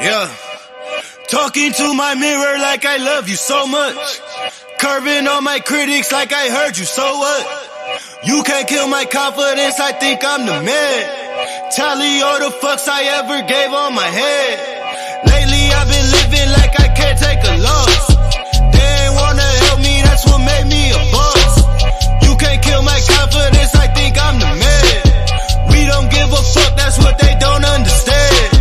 Yeah. Talking to my mirror like I love you so much. Curving on my critics like I heard you, so what? You can't kill my confidence, I think I'm the man. Tally all the fucks I ever gave on my head. Lately I've been living like I can't take a loss. They ain't wanna help me, that's what made me a boss. You can't kill my confidence, I think I'm the man. We don't give a fuck, that's what they don't understand.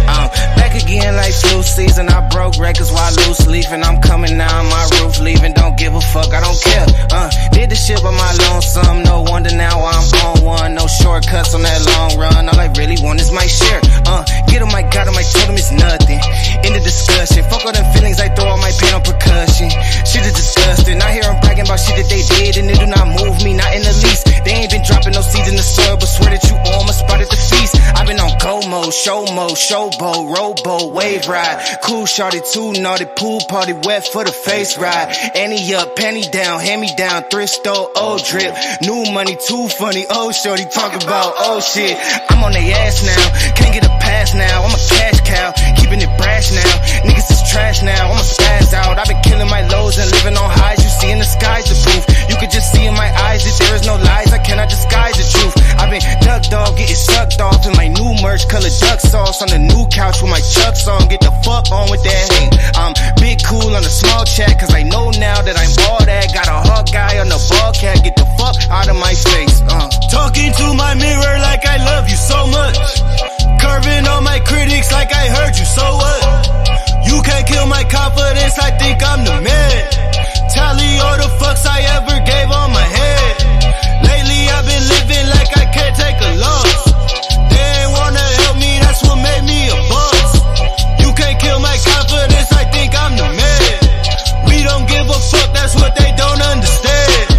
Back again like flu season, I broke records while loose leafing. I'm coming now, my roof leaving, don't give a fuck, I don't care. Did the shit by my lonesome, no wonder now I'm on one. No shortcuts on that long run, all I really want is my share. Get him, I got him, I told him it's nothing. In the discussion, fuck all them feelings, I throw all my pain on percussion. Shit is disgusting, I hear them bragging about shit that they did, and it do not move me, not in the least. They ain't been dropping no seeds in the soil, but swear that you on my spot at the feast. I've been on go mode, show mode, showboat, rowboat, wave ride. Cool shorty, too naughty, pool party, wet for the face ride. Annie up, penny down, hand me down, thrift store, old drip. New money, too funny, old shorty, talk about old shit. I'm on they ass now, can't get a pass now, I'm a cash cow, keeping it brash now. Niggas is trash now, I'ma spaz out. I've been killing my lows and living on highs, you see in the sky's the proof. You could just see in my eyes that there is no lies, I cannot disguise the truth. I've been ducked off, getting sucked off in my new merch, colored duck sauce on the new couch with my Chucks on. Get the fuck on with that hate. I'm big cool on the small chat, cause I know now that I'm all that. Got a hawk guy on the ball cat, get the fuck out of my face. Talking to my mirror like I love you so much. Curving on my critics like I heard you, so what? You can't kill my confidence, I think I'm the man. Tally all the fucks I ever gave on my head. Lately I've been living like I can't take a loss. They ain't wanna help me, that's what made me a boss. You can't kill my confidence, I think I'm the man. We don't give a fuck, that's what they don't understand.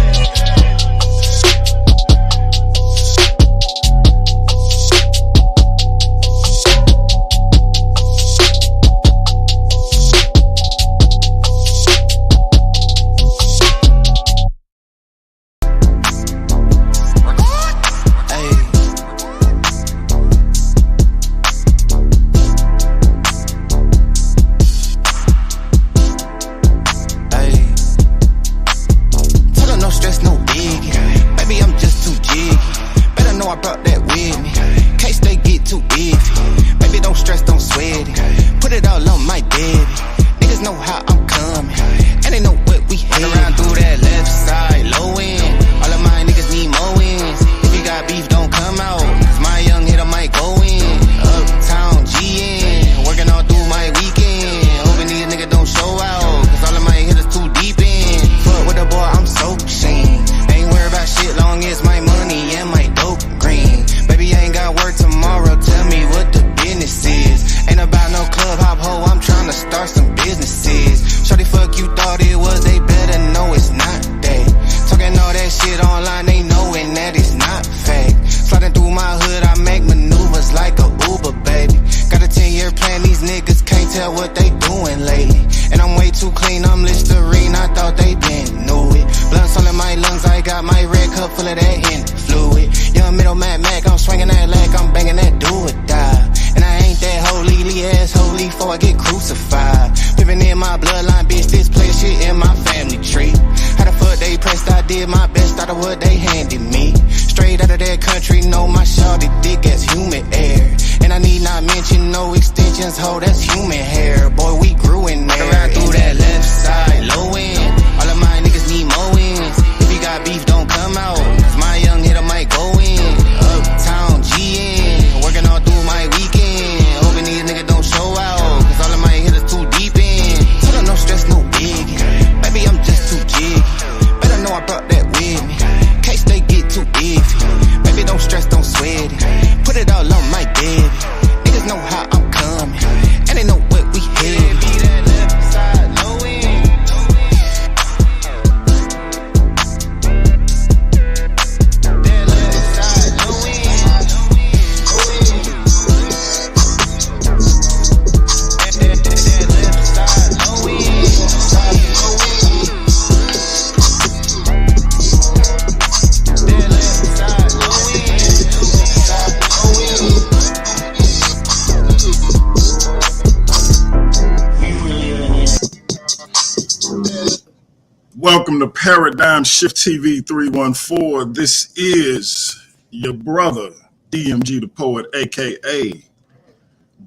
Welcome to Paradigm Shift TV 314. This is your brother, DMG the Poet, aka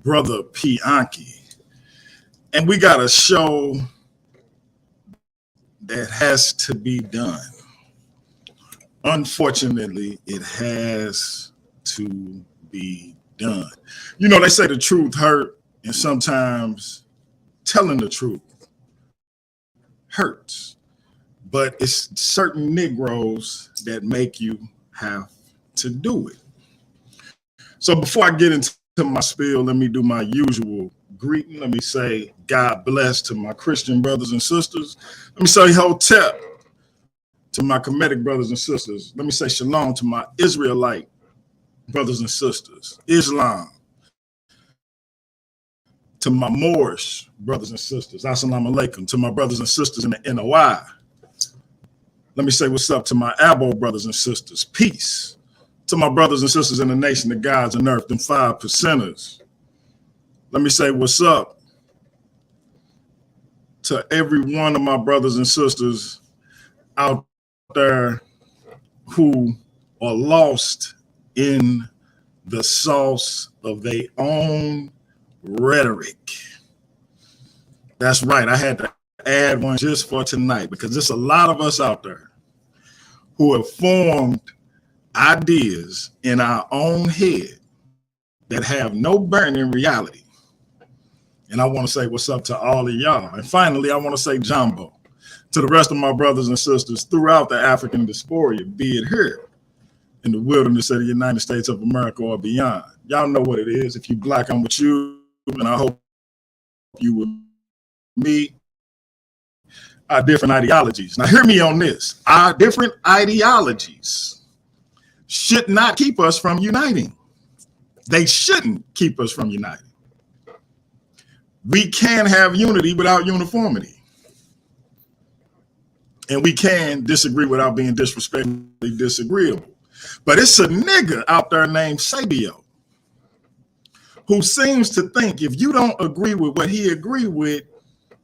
Brother Pianki. And we got a show that has to be done. Unfortunately, it has to be done. You know, they say the truth hurt, and sometimes telling the truth hurts. But it's certain Negroes that make you have to do it. So before I get into my spiel, let me do my usual greeting. Let me say God bless to my Christian brothers and sisters. Let me say Hotep to my Kemetic brothers and sisters. Let me say Shalom to my Israelite brothers and sisters. Islam to my Moorish brothers and sisters. Assalamu alaikum to my brothers and sisters in the NOI. Let me say what's up to my Abo brothers and sisters. Peace to my brothers and sisters in the nation of gods and earth, them 5%ers. Let me say what's up to every one of my brothers and sisters out there who are lost in the sauce of their own rhetoric. That's right. I had to add one just for tonight because there's a lot of us out there who have formed ideas in our own head that have no bearing in reality. And I want to say what's up to all of y'all. And finally, I want to say Jumbo to the rest of my brothers and sisters throughout the African diaspora, be it here in the wilderness of the United States of America or beyond. Y'all know what it is. If you black, I'm with you, and I hope you with me. Our different ideologies. Now hear me on this. Our different ideologies should not keep us from uniting. They shouldn't keep us from uniting. We can have unity without uniformity. And we can disagree without being disrespectfully disagreeable. But it's a nigga out there named Esabio who seems to think if you don't agree with what he agree with,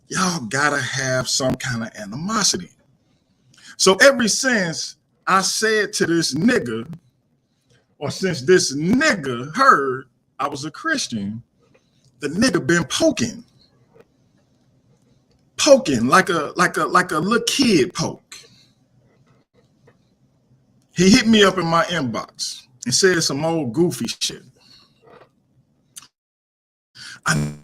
y'all gotta have some kind of animosity. So ever since I said to this nigga, or since this nigga heard I was a Christian, the nigga been poking like a little kid poke. He hit me up in my inbox and said some old goofy shit. I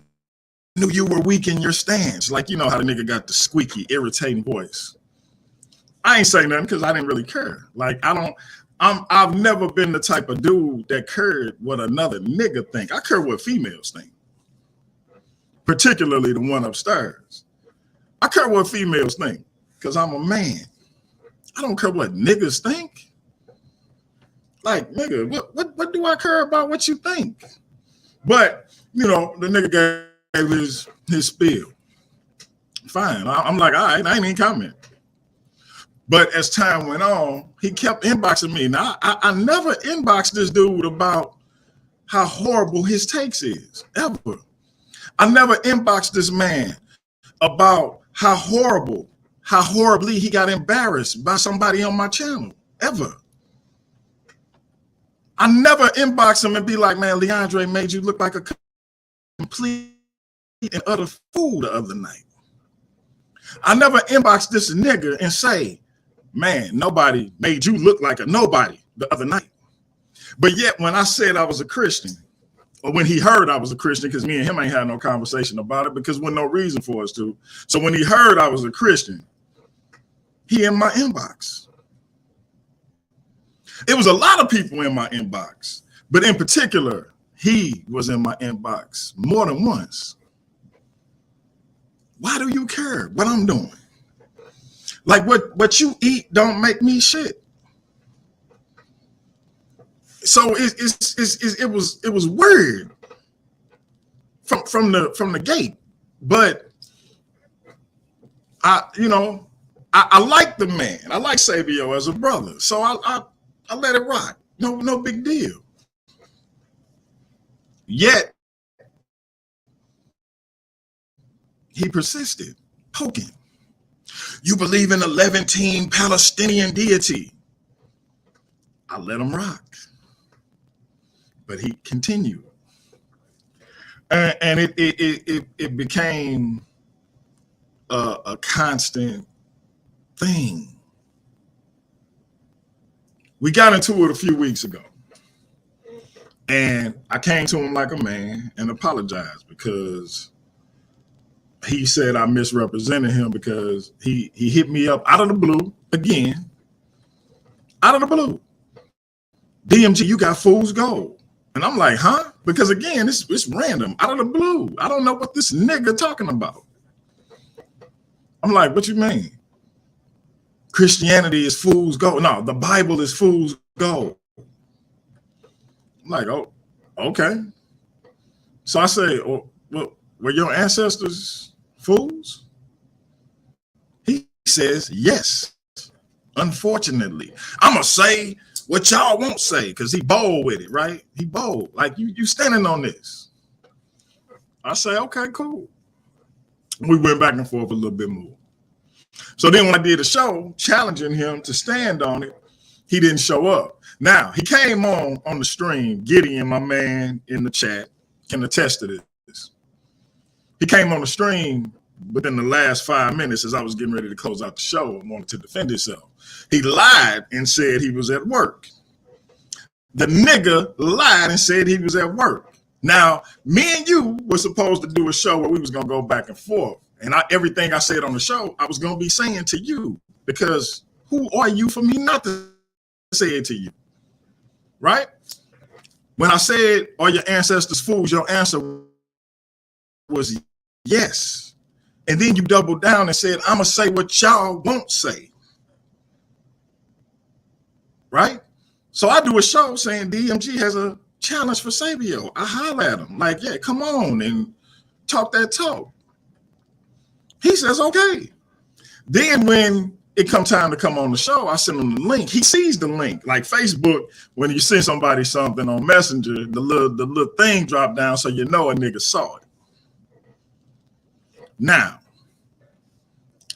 knew you were weak in your stance. Like, you know how the nigga got the squeaky, irritating voice. I ain't say nothing because I didn't really care. Like, I've never been the type of dude that cared what another nigga think. I care what females think. Particularly the one upstairs. I care what females think because I'm a man. I don't care what niggas think. Like, nigga, what do I care about what you think? But, you know, the nigga gave his spiel. Fine. I'm like, all right, I ain't even comment. But as time went on, he kept inboxing me. Now, I never inboxed this dude about how horrible his takes is, ever. I never inboxed this man about how horribly he got embarrassed by somebody on my channel, ever. I never inboxed him and be like, man, Leandre made you look like a complete and utter fool the other night. I never inboxed this nigga and say, man, nobody made you look like a nobody the other night. But yet when I said I was a Christian, or when he heard I was a Christian, because me and him ain't had no conversation about it because there was no reason for us to. So when he heard I was a Christian, he in my inbox. It was a lot of people in my inbox, but in particular, he was in my inbox more than once. Why do you care what I'm doing? Like what you eat don't make me shit. So it was weird from the gate, but I like the man. I like Esabio as a brother, so I let it rock. No big deal. Yet he persisted, poking. You believe in a Levantine Palestinian deity. I let him rock. But he continued. And it became a constant thing. We got into it a few weeks ago. And I came to him like a man and apologized because he said I misrepresented him because he hit me up out of the blue again. Out of the blue. DMG, you got fool's gold. And I'm like, huh? Because again, it's random, out of the blue. I don't know what this nigga talking about. I'm like, what you mean? Christianity is fool's gold. No, the Bible is fool's gold. I'm like, oh, okay. So I say, oh, well, were your ancestors fools? He says, yes. Unfortunately. I'm going to say what y'all won't say because he bold with it, right? He bold. Like, you standing on this. I say, okay, cool. We went back and forth a little bit more. So then when I did a show challenging him to stand on it, he didn't show up. Now, he came on the stream, Gideon, my man in the chat, can attest to this. He came on the stream within the last 5 minutes as I was getting ready to close out the show and wanted to defend himself. He lied and said he was at work. The nigga lied and said he was at work. Now, me and you were supposed to do a show where we was going to go back and forth. And everything I said on the show, I was going to be saying to you, because who are you for me not to say it to you? Right? When I said, are your ancestors fools? Your answer was yes. And then you doubled down and said, I'm going to say what y'all won't say. Right? So I do a show saying DMG has a challenge for Esabio. I holler at him like, yeah, come on and talk that talk. He says, okay. Then when it comes time to come on the show, I send him the link. He sees the link. Like Facebook, when you send somebody something on Messenger, the little thing drop down so you know a nigga saw it. Now,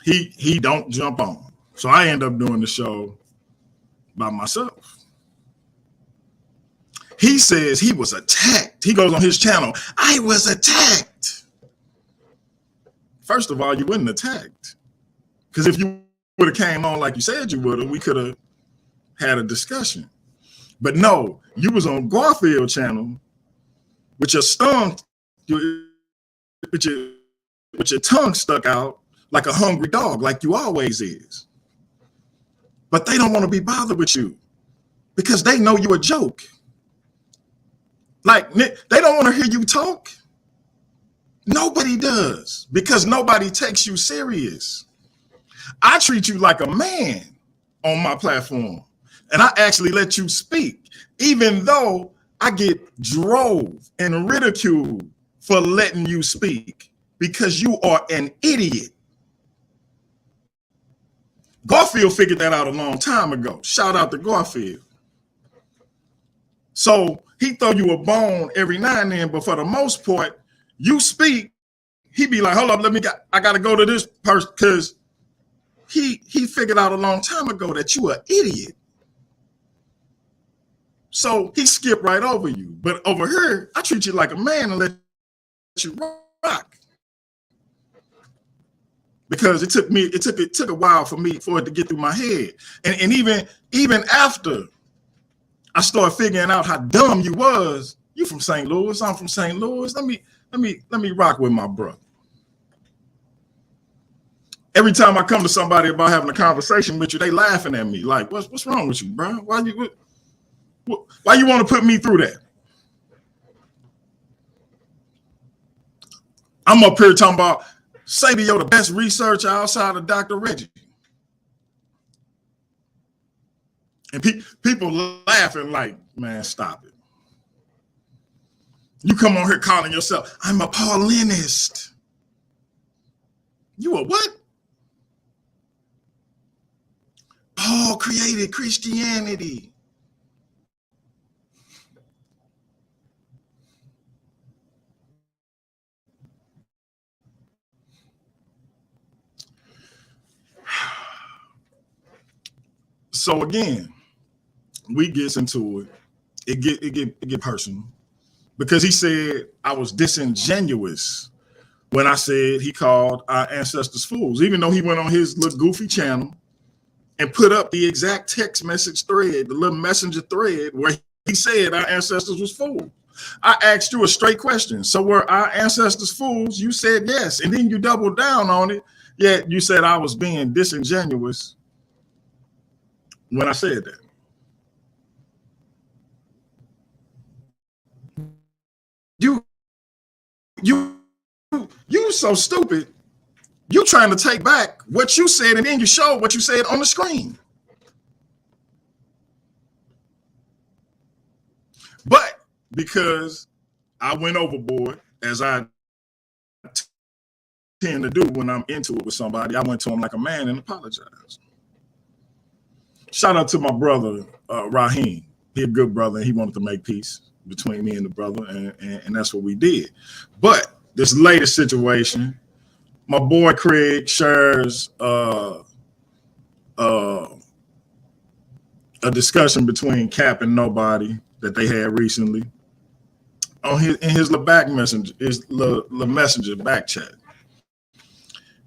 he don't jump on. So I end up doing the show by myself. He says he was attacked. He goes on his channel, I was attacked. First of all, you wasn't attacked. Because if you would have came on like you said you would have, we could have had a discussion. But no, you was on Garfield channel with your with your tongue stuck out like a hungry dog, like you always is. But they don't want to be bothered with you because they know you're a joke. Like, they don't want to hear you talk. Nobody does, because nobody takes you serious. I treat you like a man on my platform, and I actually let you speak, even though I get drove and ridiculed for letting you speak because you are an idiot. Garfield figured that out a long time ago. Shout out to Garfield. So he throw you a bone every now and then, but for the most part, you speak, he be like, hold up, I got to go to this person, because he figured out a long time ago that you an idiot. So he skipped right over you. But over here, I treat you like a man and let you rock. Because it took a while for it to get through my head. And even after I started figuring out how dumb you was, you from St. Louis, I'm from St. Louis. Let me rock with my brother. Every time I come to somebody about having a conversation with you, they laughing at me like, what's wrong with you, bro? Why you want to put me through that? I'm up here talking about Esabio, the best researcher outside of Dr. Reggie. And people laughing like, man, stop it. You come on here calling yourself, I'm a Paulinist. You a what? Paul created Christianity. So again, we gets into it. It get personal because he said I was disingenuous when I said he called our ancestors fools, even though he went on his little goofy channel and put up the exact text message thread, the little messenger thread where he said our ancestors was fools. I asked you a straight question. So were our ancestors fools? You said yes. And then you doubled down on it. Yet you said I was being disingenuous when I said that. You so stupid. You trying to take back what you said and then you showed what you said on the screen. But because I went overboard, as I tend to do when I'm into it with somebody, I went to him like a man and apologized. Shout out to my brother, Raheem. He's a good brother, and he wanted to make peace between me and the brother, and that's what we did. But this latest situation, my boy Craig shares a discussion between Cap and Nobody that they had recently on in his back messenger, his messenger back chat.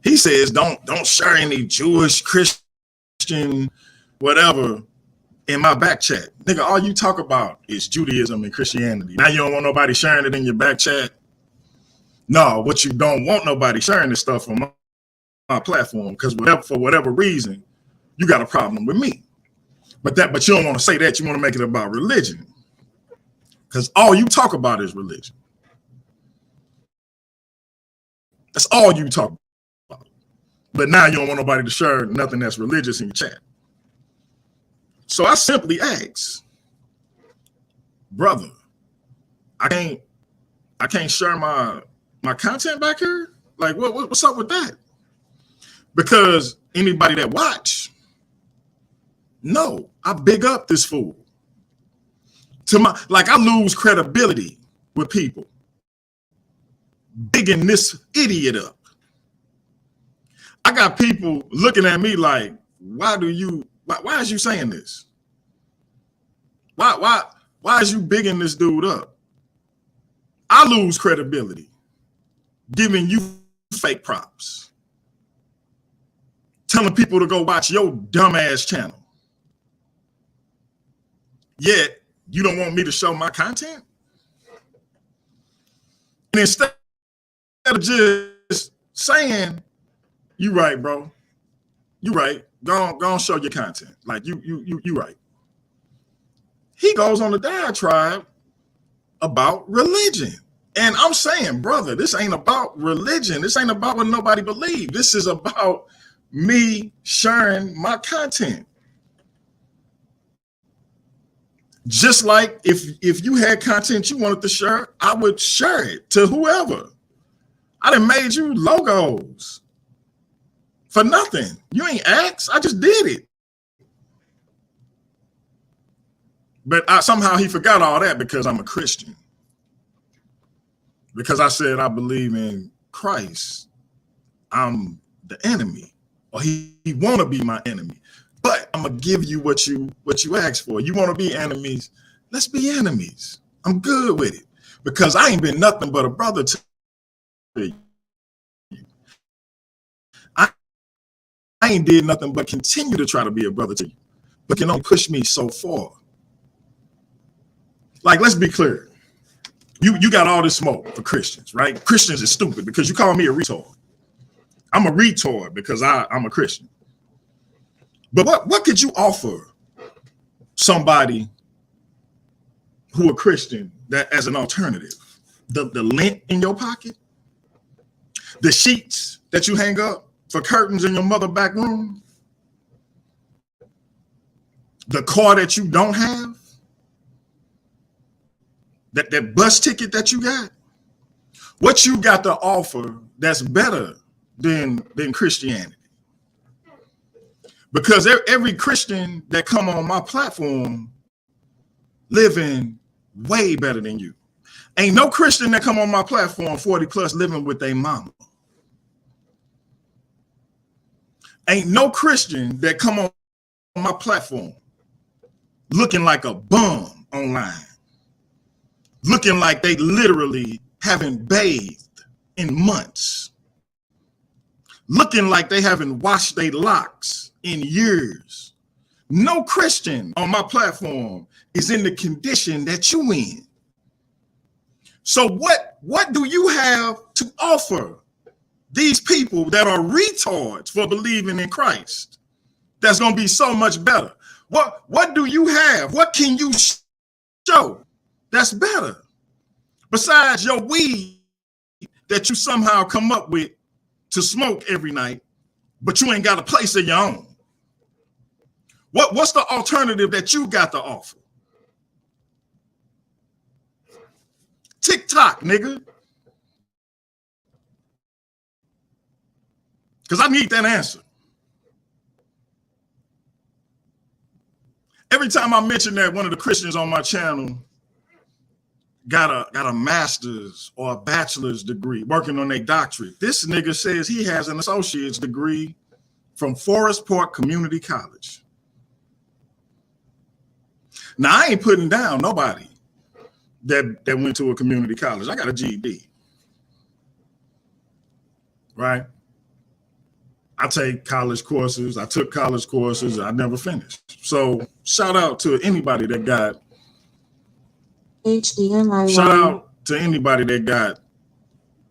He says, don't share any Jewish, Christian, whatever in my back chat. Nigga, all you talk about is Judaism and Christianity. Now you don't want nobody sharing it in your back chat? No, what you don't want nobody sharing this stuff on my platform, because for whatever reason, you got a problem with me. But you don't want to say that. You want to make it about religion. Because all you talk about is religion. That's all you talk about. But now you don't want nobody to share nothing that's religious in your chat. So I simply asked, brother, I can't share my content back here? Like, what's up with that? Because anybody that watch, no, I big up this fool. I lose credibility with people bigging this idiot up. I got people looking at me like, why is you saying this? Why is you bigging this dude up? I lose credibility giving you fake props, telling people to go watch your dumbass channel. Yet you don't want me to show my content? And instead of just saying, you right, bro, you right, go on show your content. Like you right. He goes on the diatribe about religion. And I'm saying, brother, this ain't about religion. This ain't about what nobody believes. This is about me sharing my content. Just like if you had content you wanted to share, I would share it to whoever. I done made you logos for nothing. You ain't asked. I just did it. But somehow he forgot all that because I'm a Christian. Because I said I believe in Christ, I'm the enemy, or he want to be my enemy. But I'm gonna give you what you asked for. You want to be enemies? Let's be enemies. I'm good with it because I ain't been nothing but a brother to you. I ain't did nothing but continue to try to be a brother to you, but can only push me so far. Like, let's be clear. You got all this smoke for Christians, right? Christians is stupid because you call me a retard. I'm a retard because I'm a Christian. But what could you offer somebody who a Christian that as an alternative? The lint in your pocket? The sheets that you hang up for curtains in your mother back room? The car that you don't have? That bus ticket that you got? What you got to offer that's better than Christianity? Because every Christian that come on my platform living way better than you. Ain't no Christian that come on my platform 40 plus living with their mama. Ain't no Christian that come on my platform looking like a bum online, looking like they literally haven't bathed in months, looking like they haven't washed their locks in years. No Christian on my platform is in the condition that you in. So what do you have to offer these people that are retards for believing in Christ? That's going to be so much better. What do you have? What can you show that's better besides your weed that you somehow come up with to smoke every night, but you ain't got a place of your own? What's the alternative that you got to offer? TikTok, nigga. Because I need that answer. Every time I mention that one of the Christians on my channel got a master's or a bachelor's degree working on their doctorate, this nigga says he has an associate's degree from Forest Park Community College. Now, I ain't putting down nobody that went to a community college. I got a GED, right? I take college courses. I took college courses. I never finished. So shout out to anybody that got HDMI. Shout out to anybody that got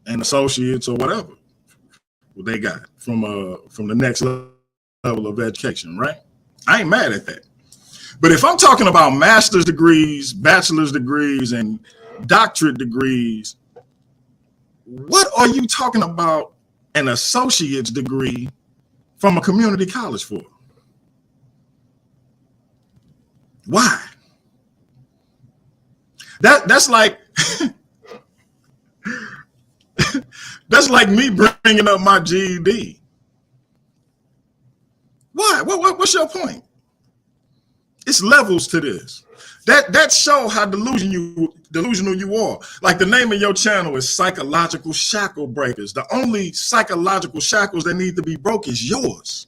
an associate's or whatever they got from the next level of education, right? I ain't mad at that. But if I'm talking about master's degrees, bachelor's degrees, and doctorate degrees, what are you talking about an associate's degree from a community college for? Why? That's like that's like me bringing up my GED. Why? What's your point? It's levels to this. That show how delusional you are. Like the name of your channel is Psychological Shackle Breakers. The only psychological shackles that need to be broke is yours.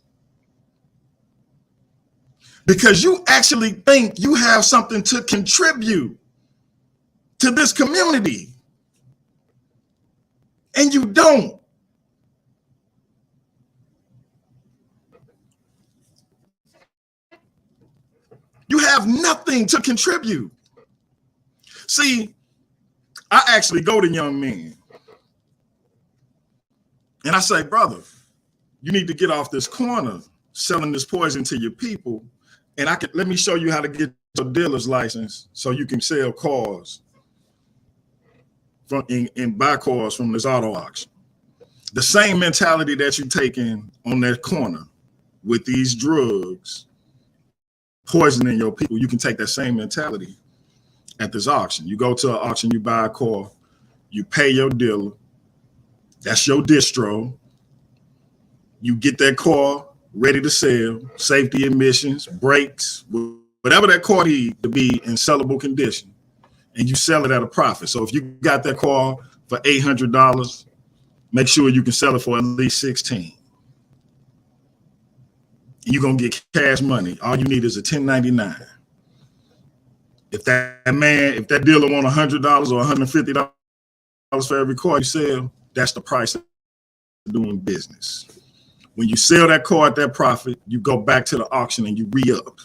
Because you actually think you have something to contribute to this community. And you don't. You have nothing to contribute. See, I actually go to young men and I say, brother, you need to get off this corner selling this poison to your people. And let me show you how to get your dealer's license so you can sell cars and buy cars from this auto auction. The same mentality that you taking on that corner with these drugs poisoning your people, you can take that same mentality at this auction. You go to an auction, you buy a car, you pay your dealer, that's your distro. You get that car ready to sell, safety emissions, brakes, whatever that car needs to be in sellable condition, and you sell it at a profit. So if you got that car for $800, make sure you can sell it for at least $16. You're going to get cash money. All you need is a 1099. If that dealer want $100 or $150 for every car you sell, that's the price of doing business. When you sell that car at that profit, you go back to the auction and you re-up.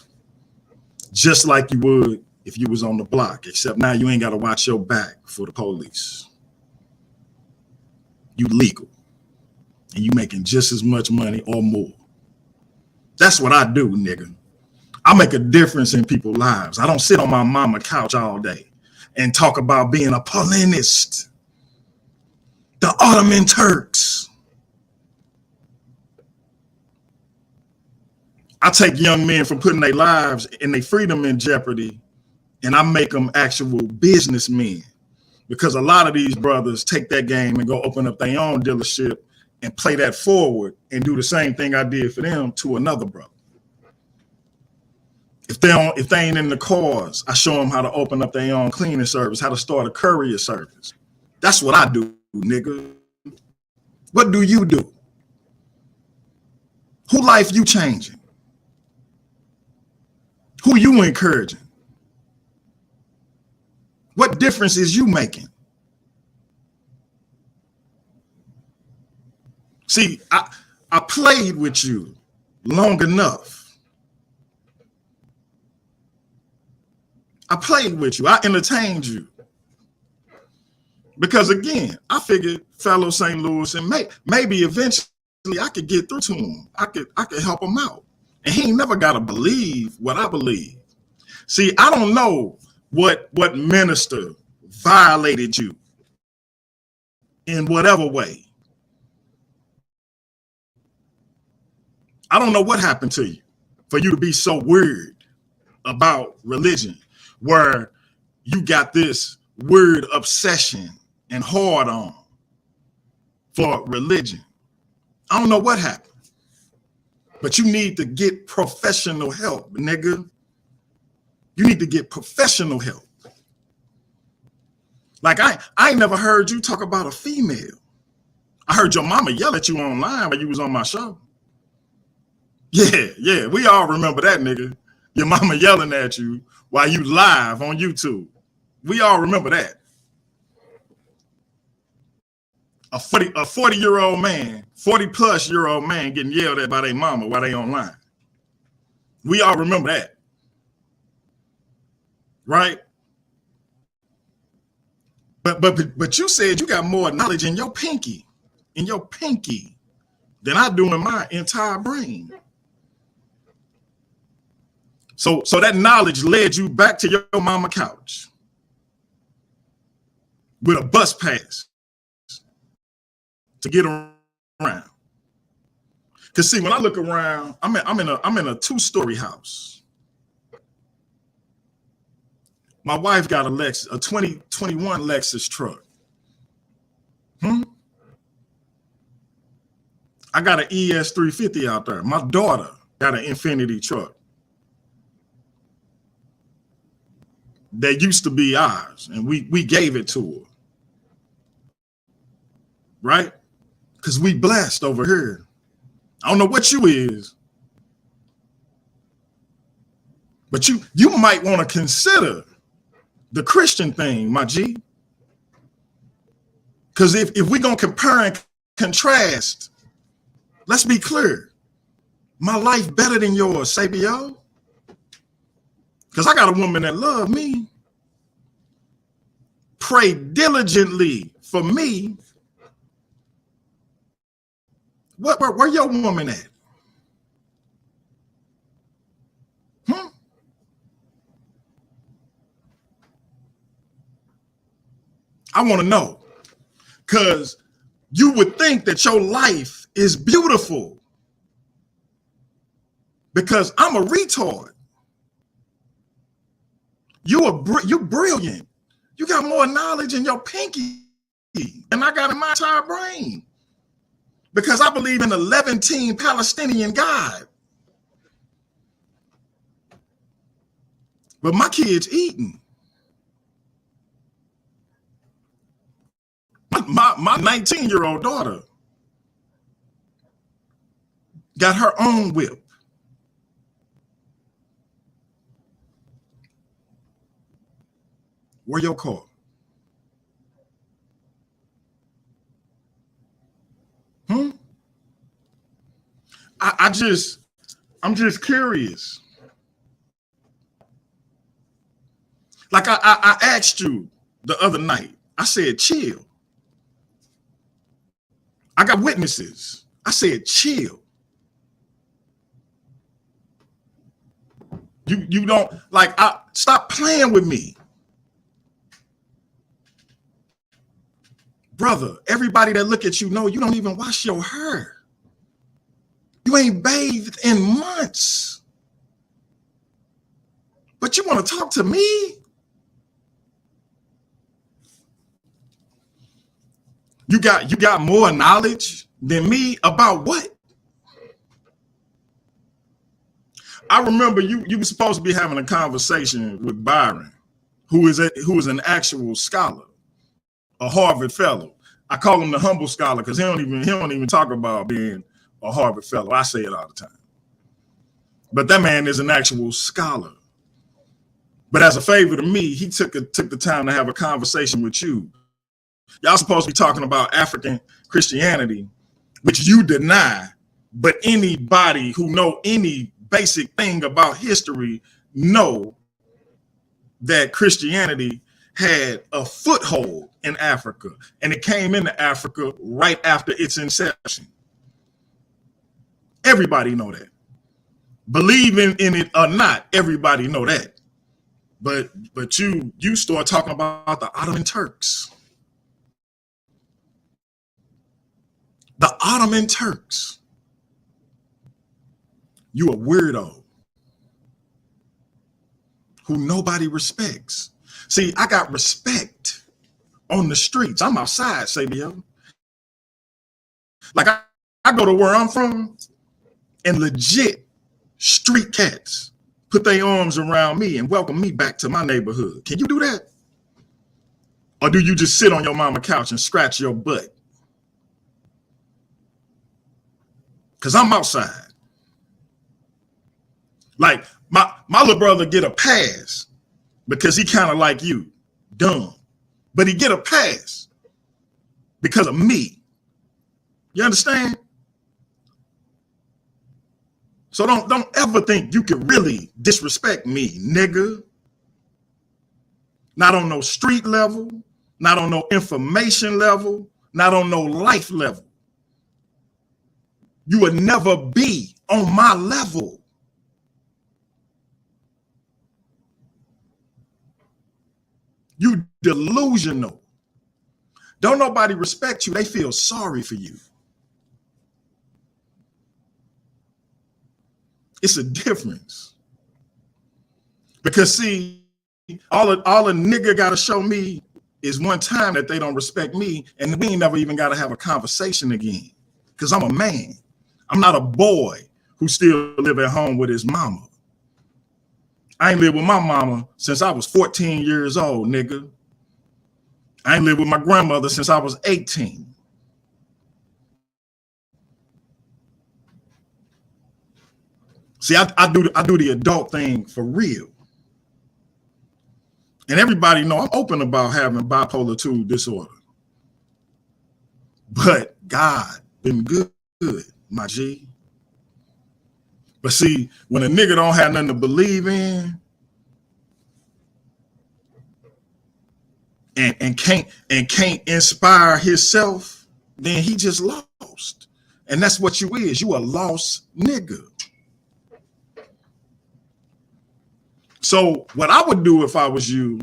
Just like you would if you was on the block, except now you ain't got to watch your back for the police. You legal. And you making just as much money or more. That's what I do, nigga. I make a difference in people's lives. I don't sit on my mama couch all day and talk about being a Paulinist. The Ottoman Turks. I take young men from putting their lives and their freedom in jeopardy, and I make them actual businessmen. Because a lot of these brothers take that game and go open up their own dealership and play that forward and do the same thing I did for them to another brother. If they ain't in the cars, I show them how to open up their own cleaning service, how to start a courier service. That's what I do, nigga. What do you do? Who life you changing? Who you encouraging? What difference is you making? See, I played with you long enough. I played with you. I entertained you. Because again, I figured fellow St. Louis, and maybe eventually I could get through to him. I could help him out. And he ain't never got to believe what I believe. See, I don't know what minister violated you in whatever way. I don't know what happened to you for you to be so weird about religion, where you got this weird obsession and hard on for religion. I don't know what happened, but you need to get professional help, nigga. You need to get professional help. Like I ain't never heard you talk about a female. I heard your mama yell at you online when you was on my show. Yeah, we all remember that, nigga. Your mama yelling at you while you live on YouTube. We all remember that. A 40-year-old man, 40-plus-year-old man getting yelled at by their mama while they online. We all remember that. Right? But you said you got more knowledge in your pinky, than I do in my entire brain. So that knowledge led you back to your mama couch with a bus pass to get around. Cause see, when I look around, I'm in a 2-story house. My wife got a 2021 Lexus truck. I got an ES 350 out there. My daughter got an Infinity truck. That used to be ours, and we gave it to her. Right? Because we blessed over here. I don't know what you is, but you might want to consider the Christian thing, my G. Because if we're going to compare and contrast, let's be clear. My life better than yours, Esabio. Because I got a woman that love me. Pray diligently for me. Where your woman at? I want to know. Because you would think that your life is beautiful. Because I'm a retard. You brilliant. You got more knowledge in your pinky than I got in my entire brain. Because I believe in the Levantine Palestinian God. But my kid's eating. My 19-year-old daughter got her own whip. Where your car? I'm just curious. Like I asked you the other night, I said, chill. I got witnesses. I said, chill. You don't stop playing with me. Brother, everybody that look at you know you don't even wash your hair. You ain't bathed in months. But you want to talk to me? You got more knowledge than me about what? I remember you were supposed to be having a conversation with Byron, who is an actual scholar, a Harvard fellow. I call him the humble scholar because he don't even talk about being a Harvard fellow. I say it all the time. But that man is an actual scholar. But as a favor to me, he took the time to have a conversation with you. Y'all supposed to be talking about African Christianity, which you deny, but anybody who know any basic thing about history know that Christianity had a foothold in Africa, and it came into Africa right after its inception. Everybody know that. Believing in it or not, everybody know that. But you start talking about the Ottoman Turks. The Ottoman Turks. You a weirdo who nobody respects. See, I got respect on the streets. I'm outside, Sabio. Like I go to where I'm from, and legit street cats put their arms around me and welcome me back to my neighborhood. Can you do that? Or do you just sit on your mama couch and scratch your butt? Because I'm outside. Like my little brother get a pass because he kind of like you, dumb. But he get a pass because of me. You understand? So don't ever think you can really disrespect me, nigga. Not on no street level, not on no information level, not on no life level. You would never be on my level. You delusional. Don't nobody respect you. They feel sorry for you. It's a difference. Because see, all a nigga gotta show me is one time that they don't respect me, and we ain't never even gotta have a conversation again. Because I'm a man. I'm not a boy who still live at home with his mama. I ain't lived with my mama since I was 14 years old, nigga. I ain't lived with my grandmother since I was 18. See, I do the adult thing for real. And everybody know I'm open about having bipolar 2 disorder. But God been good, my G. But see, when a nigga don't have nothing to believe in and can't inspire himself, then he just lost. And that's what you is. You a lost nigga. So what I would do if I was you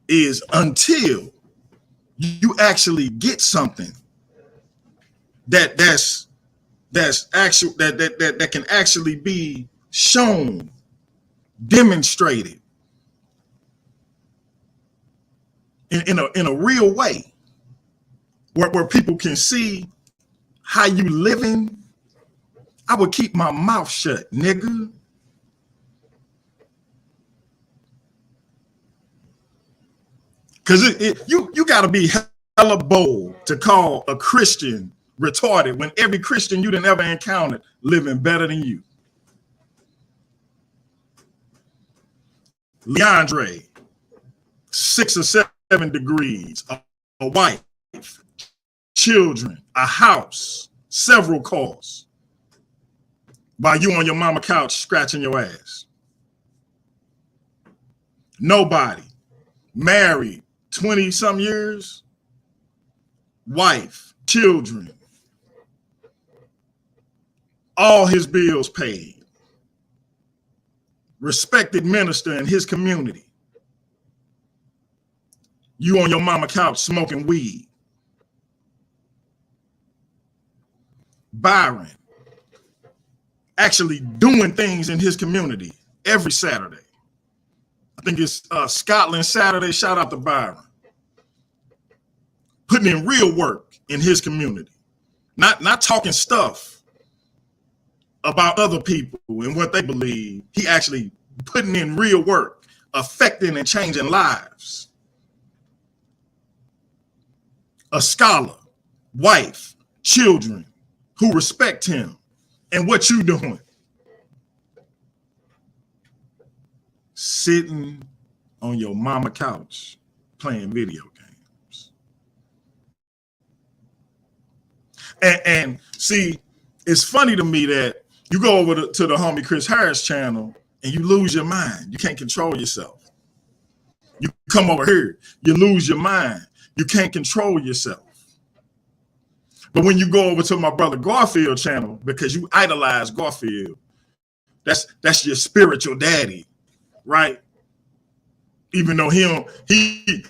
is until you actually get something that's actual that can actually be shown, demonstrated in a real way, where people can see how you living, I would keep my mouth shut, nigga. Because you got to be hella bold to call a Christian retarded when every Christian you done ever encountered living better than you. Leandre, 6 or 7 degrees, a wife, children, a house, several cars, while you on your mama couch scratching your ass. Nobody, married 20-some years, wife, children, all his bills paid, respected minister in his community. You on your mama couch smoking weed. Byron actually doing things in his community every Saturday. I think it's Scotland Saturday. Shout out to Byron. Putting in real work in his community. Not talking stuff about other people and what they believe. He actually putting in real work, affecting and changing lives. A scholar, wife, children who respect him. And what you doing? sitting on your mama couch playing video games. And see, it's funny to me that you go over to the homie Chris Harris channel and you lose your mind. You can't control yourself. You come over here, you lose your mind. You can't control yourself. But when you go over to my brother Garfield channel, because you idolize Garfield, that's your spiritual daddy, right? Even though he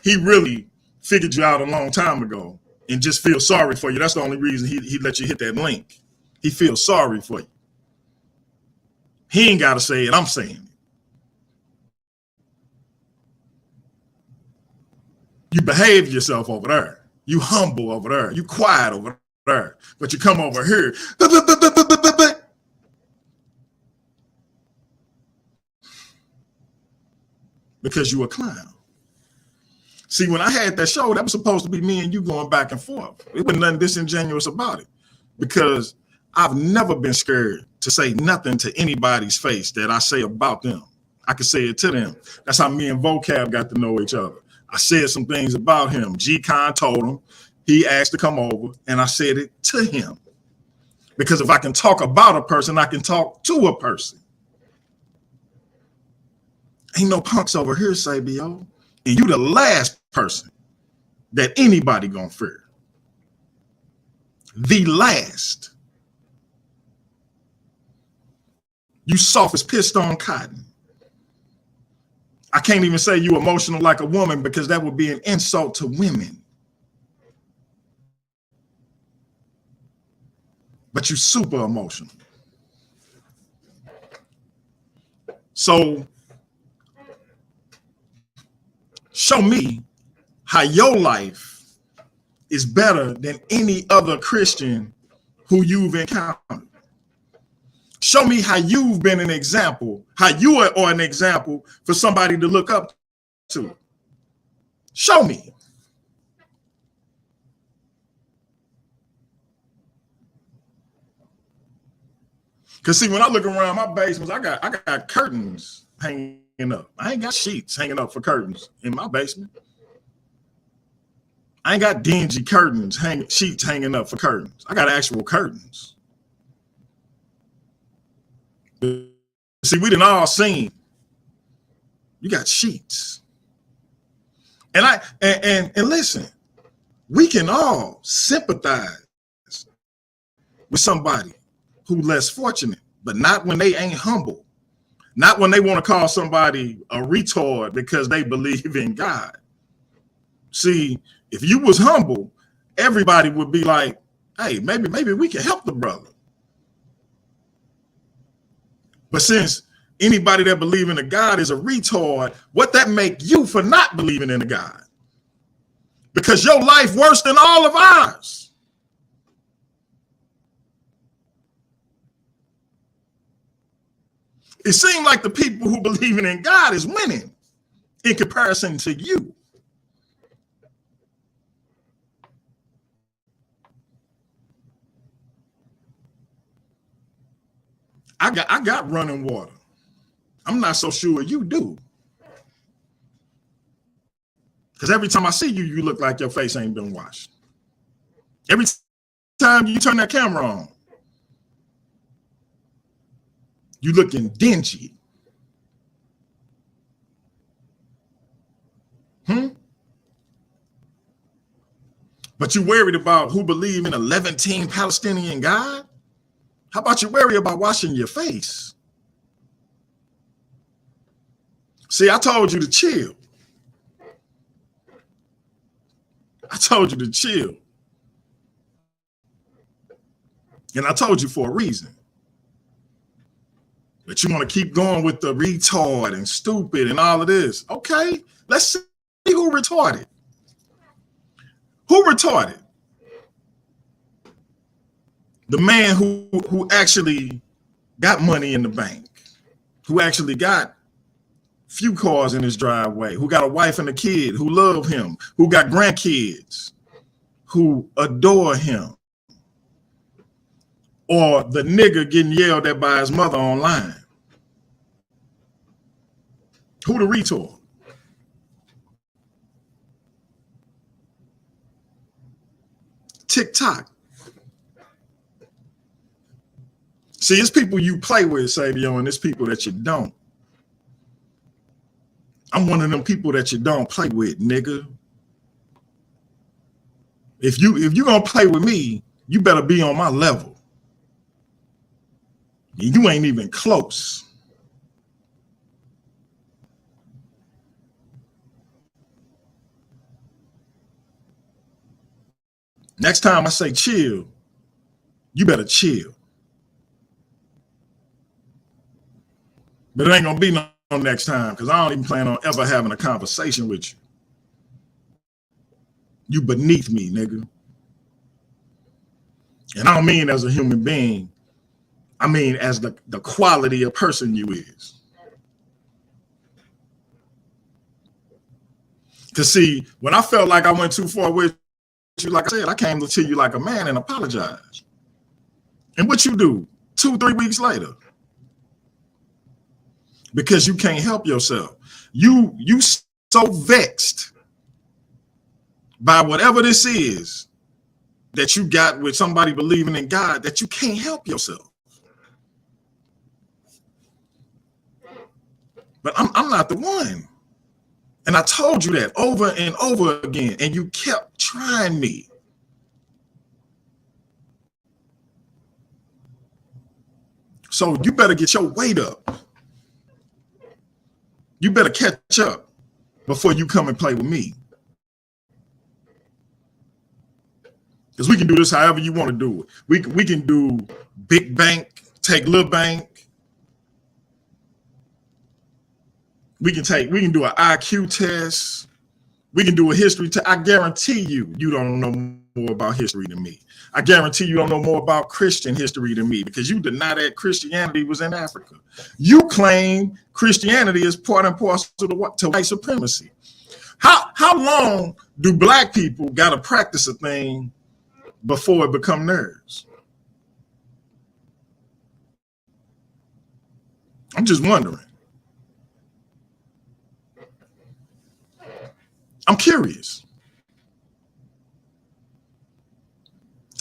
really figured you out a long time ago and just feels sorry for you. That's the only reason he let you hit that link. He feels sorry for you. He ain't got to say it. I'm saying it. You behave yourself over there. You humble over there. You quiet over there. But you come over here. Because you a clown. See, when I had that show, that was supposed to be me and you going back and forth. It wasn't nothing disingenuous about it. Because I've never been scared to say nothing to anybody's face that I say about them. I can say it to them. That's how me and Vocab got to know each other. I said some things about him. G-Con told him. He asked to come over, and I said it to him. Because if I can talk about a person, I can talk to a person. Ain't no punks over here, Esabio. And you the last person that anybody gonna fear. The last. You soft as pissed on cotton. I can't even say you emotional like a woman because that would be an insult to women. But you super emotional. So show me how your life is better than any other Christian who you've encountered. Show me how you've been an example, how you are an example for somebody to look up to. Show me. Because see, when I look around my basements, I got curtains hanging up. I ain't got sheets hanging up for curtains in my basement. I ain't got dingy curtains, sheets hanging up for curtains. I got actual curtains. See, we done all seen. You got sheets. And listen, we can all sympathize with somebody who less fortunate, but not when they ain't humble. Not when they want to call somebody a retard because they believe in God. See, if you was humble, everybody would be like, hey, maybe we can help the brother. But since anybody that believes in a God is a retard, what that make you for not believing in a God? Because your life worse than all of ours. It seems like the people who believe in God is winning in comparison to you. I got running water. I'm not so sure you do. Because every time I see you, you look like your face ain't been washed. Every time you turn that camera on, you looking dingy. But you worried about who believe in a Levantine Palestinian God? How about you worry about washing your face? See, I told you to chill. I told you to chill. And I told you for a reason. But you want to keep going with the retard and stupid and all of this. Okay, let's see who retarded. Who retarded? The man who actually got money in the bank, who actually got few cars in his driveway, who got a wife and a kid, who love him, who got grandkids, who adore him. Or the nigga getting yelled at by his mother online. Who the retard? TikTok. See, it's people you play with, Sabio, and it's people that you don't. I'm one of them people that you don't play with, nigga. If you gonna play with me, you better be on my level. You ain't even close. Next time I say chill, you better chill. But it ain't gonna be no next time because I don't even plan on ever having a conversation with you. You beneath me, nigga. And I don't mean as a human being. I mean as the quality of person you is. Because see, when I felt like I went too far with you, like I said, I came to you like a man and apologized. And what you do 2-3 weeks later? Because you can't help yourself. You so vexed by whatever this is that you got with somebody believing in God that you can't help yourself. But I'm not the one. And I told you that over and over again, and you kept trying me. So you better get your weight up. You better catch up before you come and play with me. Because we can do this however you want to do it. We can do big bank, take little bank. We can do an IQ test. We can do a history test. I guarantee you don't know more about history than me. I guarantee you don't know more about Christian history than me because you deny that Christianity was in Africa. You claim Christianity is part and parcel to white supremacy. How long do black people got to practice a thing before it become nerds? I'm just wondering. I'm curious.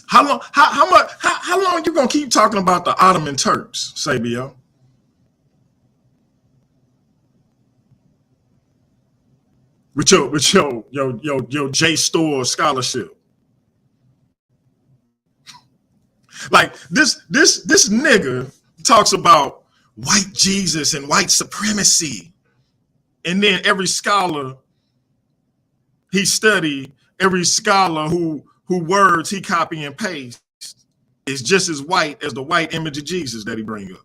How long you gonna keep talking about the Ottoman Turks, Sabio? With your J Store scholarship. Like this nigga talks about white Jesus and white supremacy. And then every scholar he studied, every scholar who words he copy and paste is just as white as the white image of Jesus that he bring up.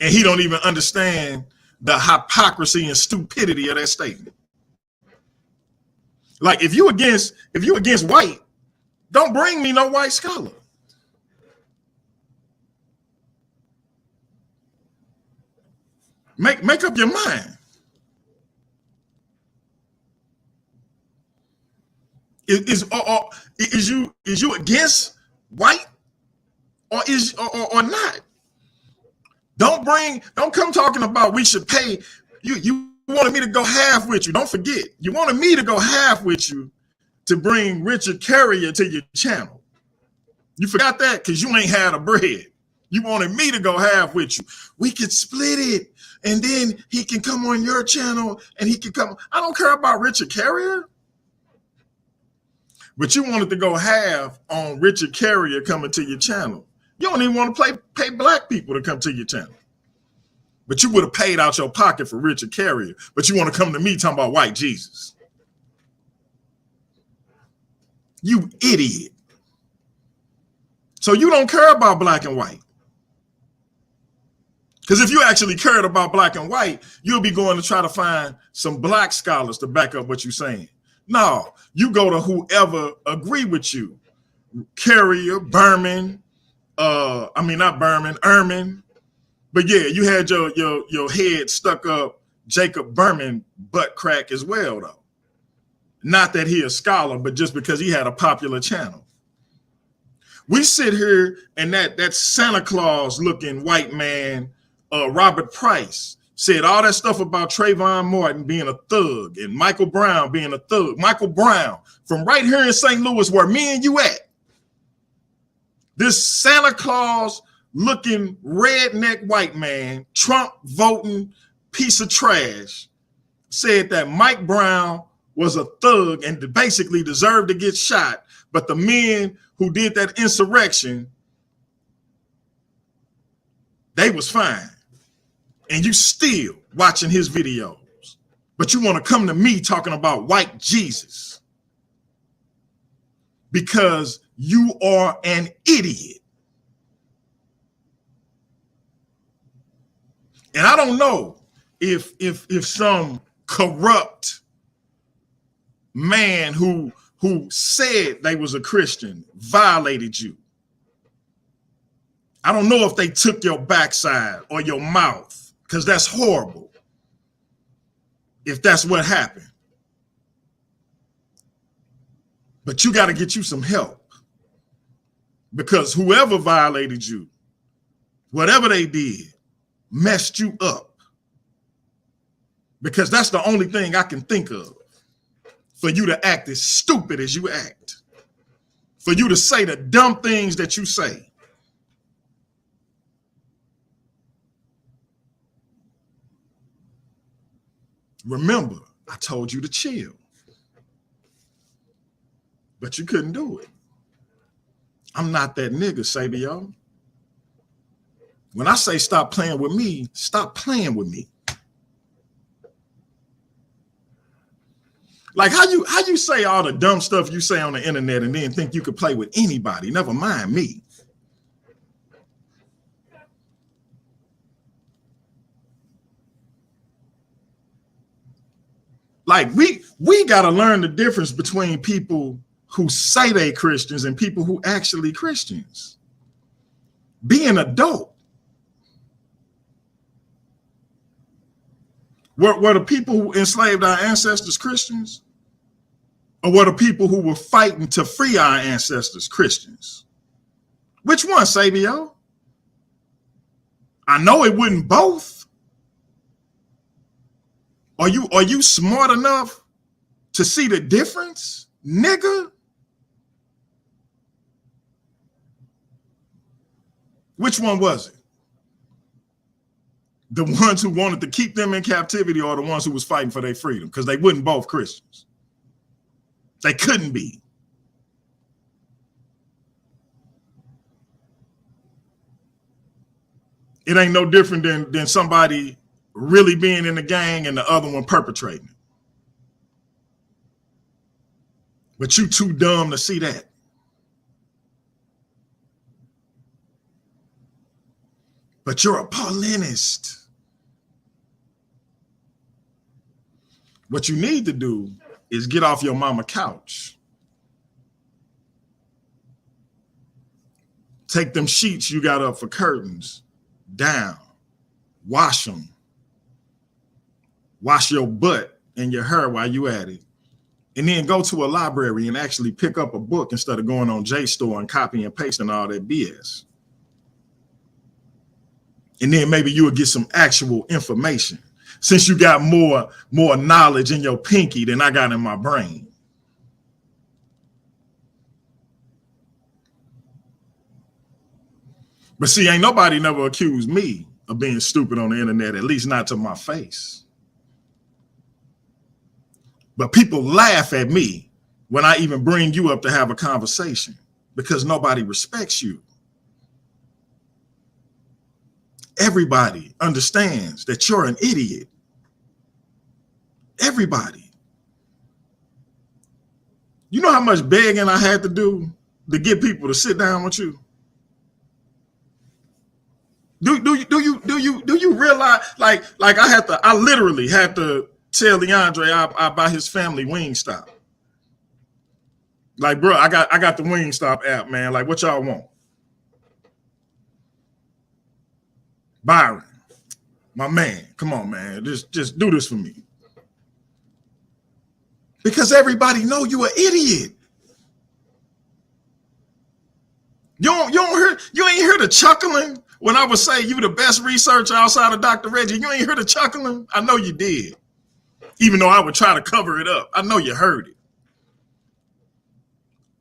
And he don't even understand the hypocrisy and stupidity of that statement. Like if you against white, don't bring me no white scholar. Make up your mind. Is you against white or not? Don't come talking about we should pay. You wanted me to go half with you. Don't forget, you wanted me to go half with you to bring Richard Carrier to your channel. You forgot that because you ain't had a bread. You wanted me to go half with you. We could split it, and then he can come on your channel, and he can come. I don't care about Richard Carrier. But you wanted to go half on Richard Carrier coming to your channel. You don't even want to pay black people to come to your channel. But you would have paid out your pocket for Richard Carrier. But you want to come to me talking about white Jesus. You idiot. So you don't care about black and white. Because if you actually cared about black and white, you'll be going to try to find some black scholars to back up what you're saying. No, you go to whoever agree with you. Carrier, Berman, not Berman, Ehrman. But yeah, you had your head stuck up Jacob Berman butt crack as well, though. Not that he a scholar, but just because he had a popular channel. We sit here and that Santa Claus looking white man, Robert Price, Said all that stuff about Trayvon Martin being a thug and Michael Brown being a thug. Michael Brown from right here in St. Louis, where me and you at. This Santa Claus looking redneck white man, Trump voting piece of trash, said that Mike Brown was a thug and basically deserved to get shot. But the men who did that insurrection, they was fine. And you still watching his videos. But you want to come to me talking about white Jesus. Because you are an idiot. And I don't know if some corrupt man who said they was a Christian violated you. I don't know if they took your backside or your mouth, because that's horrible if that's what happened. But you got to get you some help, because whoever violated you, whatever they did, messed you up. Because that's the only thing I can think of for you to act as stupid as you act, for you to say the dumb things that you say. Remember, I told you to chill, but you couldn't do it. I'm not that nigga, Sabio. When I say stop playing with me, stop playing with me. Like how you say all the dumb stuff you say on the internet and then think you could play with anybody, never mind me. Like we got to learn the difference between people who say they Christians and people who actually Christians. Be an adult. Were the people who enslaved our ancestors Christians? Or were the people who were fighting to free our ancestors Christians? Which one, Sabio? I know it wasn't both. Are you smart enough to see the difference, nigga? Which one was it? The ones who wanted to keep them in captivity or the ones who was fighting for their freedom? Because they wasn't both Christians. They couldn't be. It ain't no different than somebody really being in the gang and the other one perpetrating it. But you too dumb to see that. But you're a Paulinist. What you need to do is get off your mama couch. Take them sheets you got up for curtains down. Wash them. Wash your butt and your hair while you at it. And then go to a library and actually pick up a book instead of going on JSTOR and copy and pasting all that BS. And then maybe you will get some actual information, since you got more knowledge in your pinky than I got in my brain. But see, ain't nobody never accused me of being stupid on the internet, at least not to my face. But people laugh at me when I even bring you up to have a conversation, because nobody respects you. Everybody understands that you're an idiot. Everybody. You know how much begging I had to do to get people to sit down with you? Do you realize, like I literally had to tell Leandre I buy his family Wingstop. Like, bro, I got the Wingstop app, man. Like, what y'all want? Byron, my man, come on, man. Just do this for me. Because everybody know you an idiot. You ain't hear the chuckling When I would say you the best researcher outside of Dr. Reggie, you ain't heard the chuckling? I know you did. Even though I would try to cover it up. I know you heard it.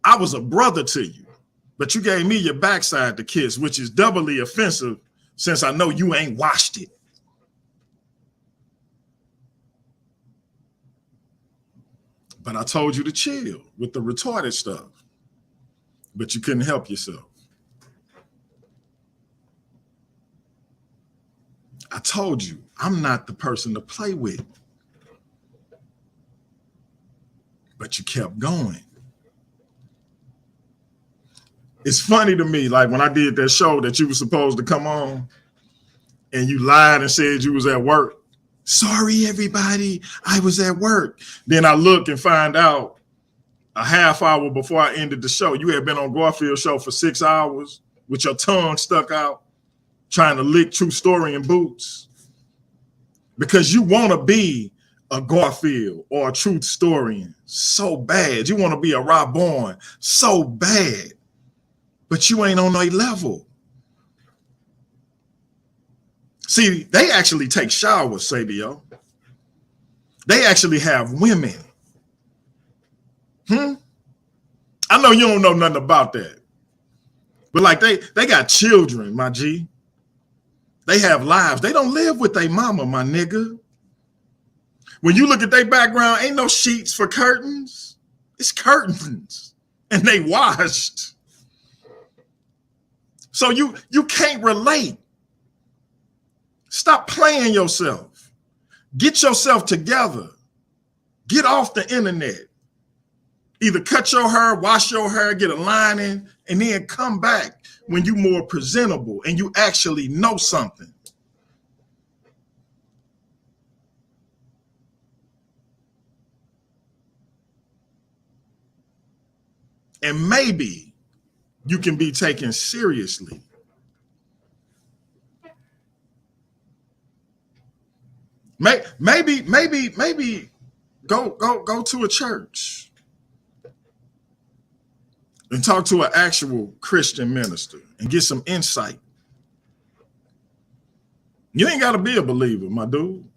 I was a brother to you, but you gave me your backside to kiss, which is doubly offensive since I know you ain't washed it. But I told you to chill with the retarded stuff, but you couldn't help yourself. I told you, I'm not the person to play with. But you kept going. It's funny to me, like when I did that show that you were supposed to come on and you lied and said you was at work. Sorry, everybody, I was at work. Then I look and find out a half hour before I ended the show, you had been on Garfield's show for 6 hours with your tongue stuck out, trying to lick True Story in boots. Because you want to be a Garfield or a Truth Storian so bad. You want to be a Rob Bourne so bad. But you ain't on their level. See, they actually take showers, Sabio. They actually have women. I know you don't know nothing about that. But like they got children, my G. They have lives. They don't live with their mama, my nigga. When you look at their background, ain't no sheets for curtains. It's curtains. And they washed. So you can't relate. Stop playing yourself. Get yourself together. Get off the internet. Either cut your hair, wash your hair, get a line in, and then come back when you're more presentable and you actually know something. And maybe you can be taken seriously. Maybe go to a church and talk to an actual Christian minister and get some insight. You ain't got to be a believer, my dude.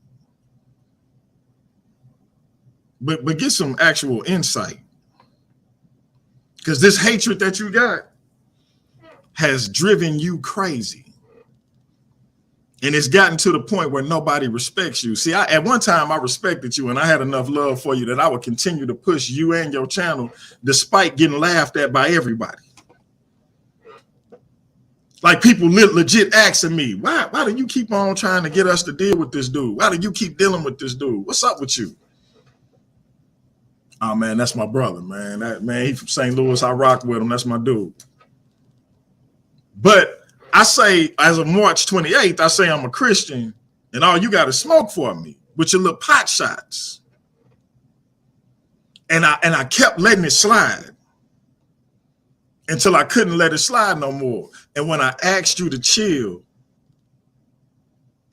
But get some actual insight. Because this hatred that you got has driven you crazy. And it's gotten to the point where nobody respects you. See, at one time I respected you and I had enough love for you that I would continue to push you and your channel despite getting laughed at by everybody. Like people legit asking me, why do you keep on trying to get us to deal with this dude? Why do you keep dealing with this dude? What's up with you? Oh man, that's my brother, man. He's from St. Louis. I rock with him. That's my dude. But I say, as of March 28th, I say I'm a Christian, and all you got is smoke for me with your little pot shots. And I kept letting it slide until I couldn't let it slide no more. And when I asked you to chill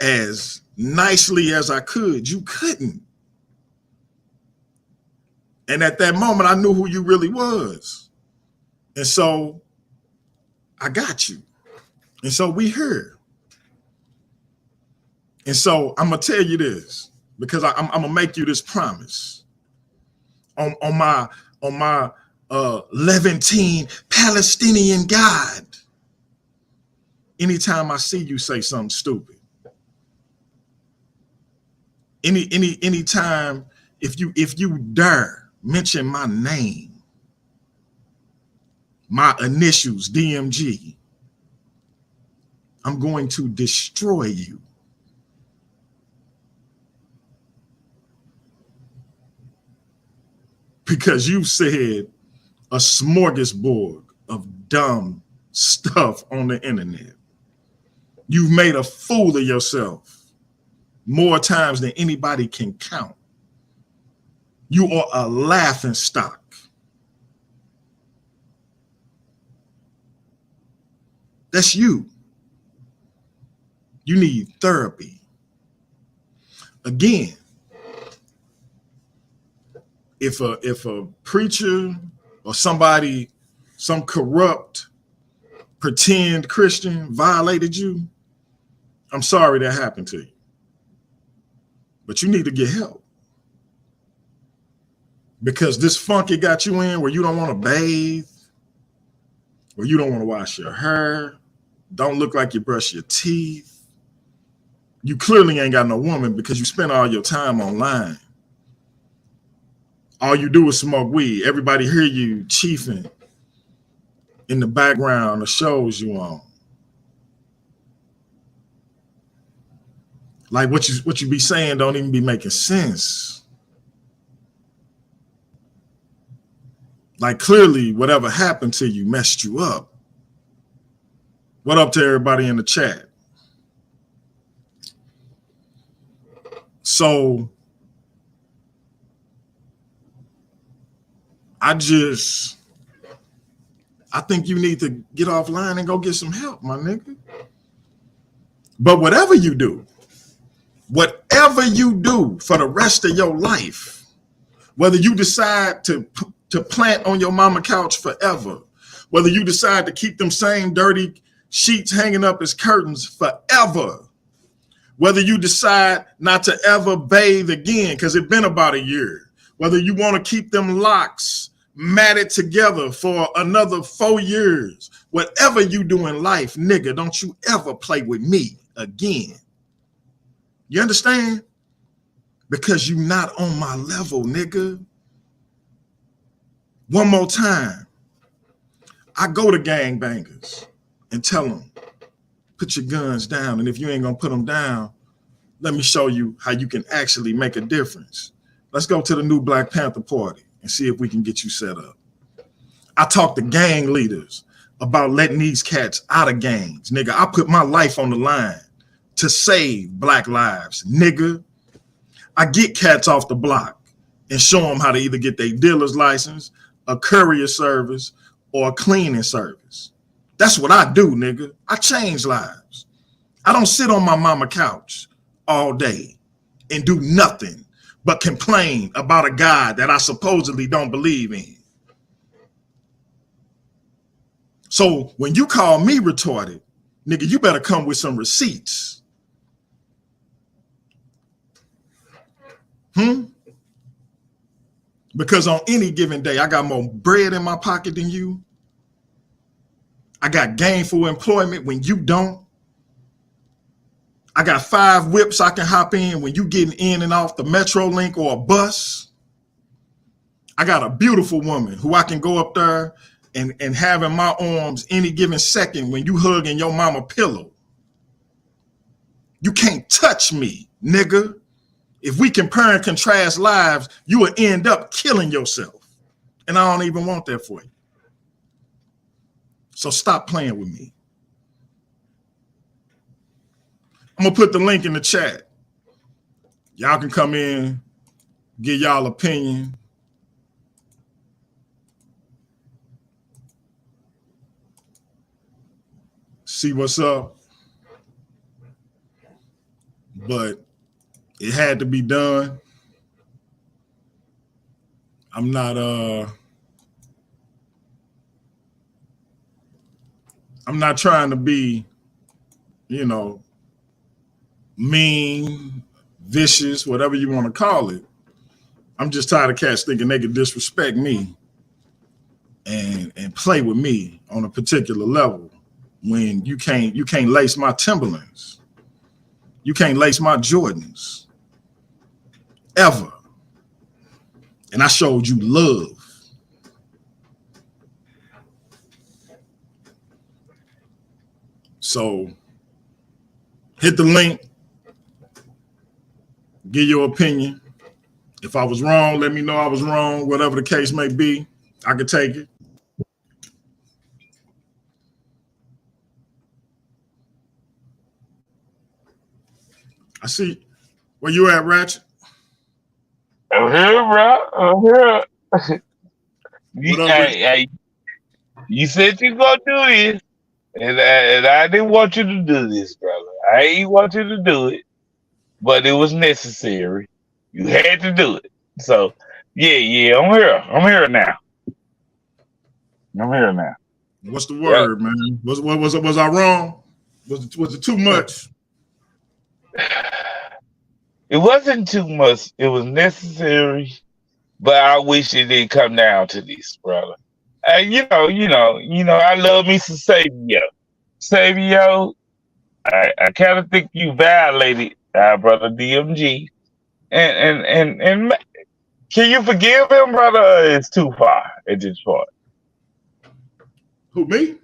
as nicely as I could, you couldn't. And at that moment, I knew who you really was. And so I got you. And so we here. And so I'm going to tell you this, because I'm going to make you this promise. On my Levantine Palestinian God, anytime I see you say something stupid, anytime if you dare mention my name, my initials, DMG, I'm going to destroy you. Because you said a smorgasbord of dumb stuff on the internet. You've made a fool of yourself more times than anybody can count. You are a laughing stock. That's you. You need therapy. Again, if a preacher or somebody, some corrupt pretend Christian violated you, I'm sorry that happened to you. But you need to get help. Because this funk it got you in where you don't want to bathe, where you don't want to wash your hair, don't look like you brush your teeth. You clearly ain't got no woman because you spend all your time online. All you do is smoke weed. Everybody hear you chiefing in the background of shows you on. Like what you be saying don't even be making sense. Like clearly whatever happened to you messed you up. What up to everybody in the chat? So I think you need to get offline and go get some help, my nigga. But whatever you do for the rest of your life, whether you decide to plant on your mama couch forever, whether you decide to keep them same dirty sheets hanging up as curtains forever, whether you decide not to ever bathe again because it's been about a year, whether you want to keep them locks matted together for another 4 years, whatever you do in life, nigga, don't you ever play with me again. You understand? Because you're not on my level, nigga. One more time. I go to gangbangers and tell them, put your guns down. And if you ain't gonna put them down, let me show you how you can actually make a difference. Let's go to the new Black Panther Party and see if we can get you set up. I talk to gang leaders about letting these cats out of gangs. Nigga, I put my life on the line to save black lives, nigga. I get cats off the block and show them how to either get their dealer's license, a courier service, or a cleaning service. That's what I do, nigga. I change lives. I don't sit on my mama couch all day and do nothing but complain about a God that I supposedly don't believe in. So when you call me retarded, nigga, you better come with some receipts. Because on any given day, I got more bread in my pocket than you. I got gainful employment when you don't. I got 5 whips I can hop in when you getting in and off the Metro Link or a bus. I got a beautiful woman who I can go up there and have in my arms any given second when you hugging your mama pillow. You can't touch me, nigga. If we compare and contrast lives, you will end up killing yourself. And I don't even want that for you. So stop playing with me. I'm going to put the link in the chat. Y'all can come in, give y'all opinion. See what's up. But it had to be done. I'm not trying to be, mean, vicious, whatever you want to call it. I'm just tired of cats thinking they can disrespect me and play with me on a particular level when you can't lace my Timberlands. You can't lace my Jordans. Ever. And I showed you love. So hit the link. Give your opinion. If I was wrong, let me know I was wrong. Whatever the case may be, I could take it. I see. Where you at, Ratchet? I'm here, bro. I'm here. You said you gonna do this, and I didn't want you to do this, brother. I ain't want you to do it, but it was necessary. You had to do it. So, yeah, I'm here. I'm here now. What's the Yep. word, man? Was I wrong? Was it too much? It wasn't too much. It was necessary, but I wish it didn't come down to this, brother. And I love me some Sabio. Sabio, I kind of think you violated our brother DMG. And can you forgive him, brother? Or it's too far at this point. Who, me?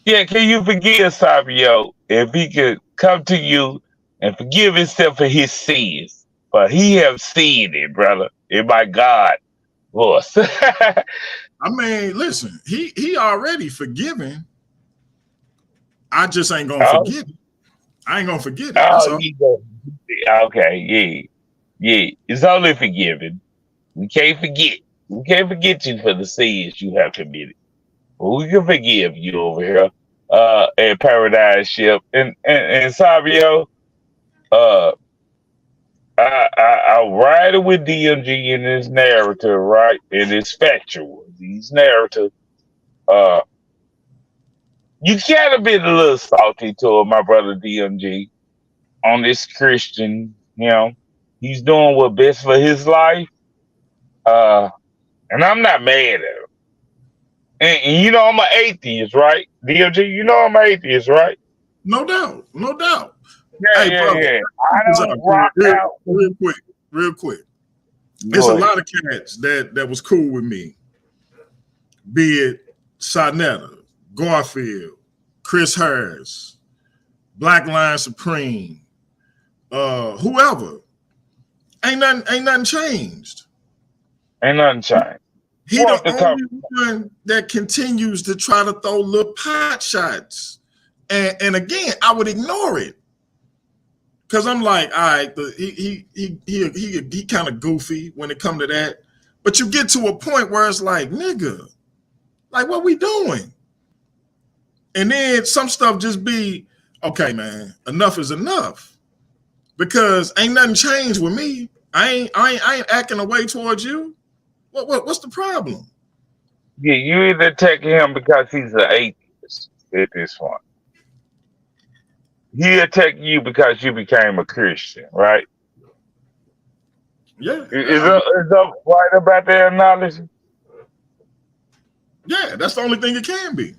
Yeah, can you forgive Sabio if he could come to you and forgive himself for his sins? But he have seen it, brother. In my God voice. I mean, listen, he already forgiven. I just ain't gonna oh, forget it. I ain't gonna forget it. That's oh, all. okay, yeah. It's only forgiven. We can't forget. We can't forget you for the sins you have committed. But we can forgive you over here, at Paradise Ship. And Sabio, uh, I ride it with DMG in this narrative, right? And it's factual. These narratives, uh, you kind of been a little salty to my brother DMG on this Christian, he's doing what's best for his life. Uh, and I'm not mad at him. And I'm an atheist, right? DMG, I'm an atheist, right? No doubt, no doubt. Yeah, Hey, yeah, brother, yeah. I check this don't out rock out. real quick. There's a Go ahead. lot of cats that was cool with me, be it Sonetta, Garfield, Chris Harris, Black Line Supreme, whoever. Ain't nothing changed. Ain't nothing changed. He the Want to come? only one that continues to try to throw little pot shots. And again, I would ignore it. Cause I'm like, all right, he kind of goofy when it come to that. But you get to a point where it's like, nigga, like what we doing? And then some stuff just be, okay, man, enough is enough. Because ain't nothing changed with me. I ain't acting away towards you. What's the problem? Yeah, you either attacking him because he's an atheist at this point. He attacked you because you became a Christian, right? Yeah. Is that right about that analogy? Yeah, that's the only thing it can be.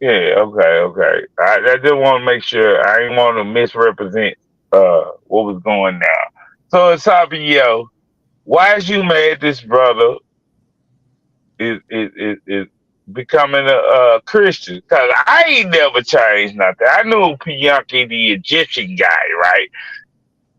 Yeah, okay. I just want to make sure I ain't want to misrepresent what was going down. So Esabio, why is you mad this brother is becoming a Christian? Because I ain't never changed nothing. I knew Pianki the Egyptian guy, right?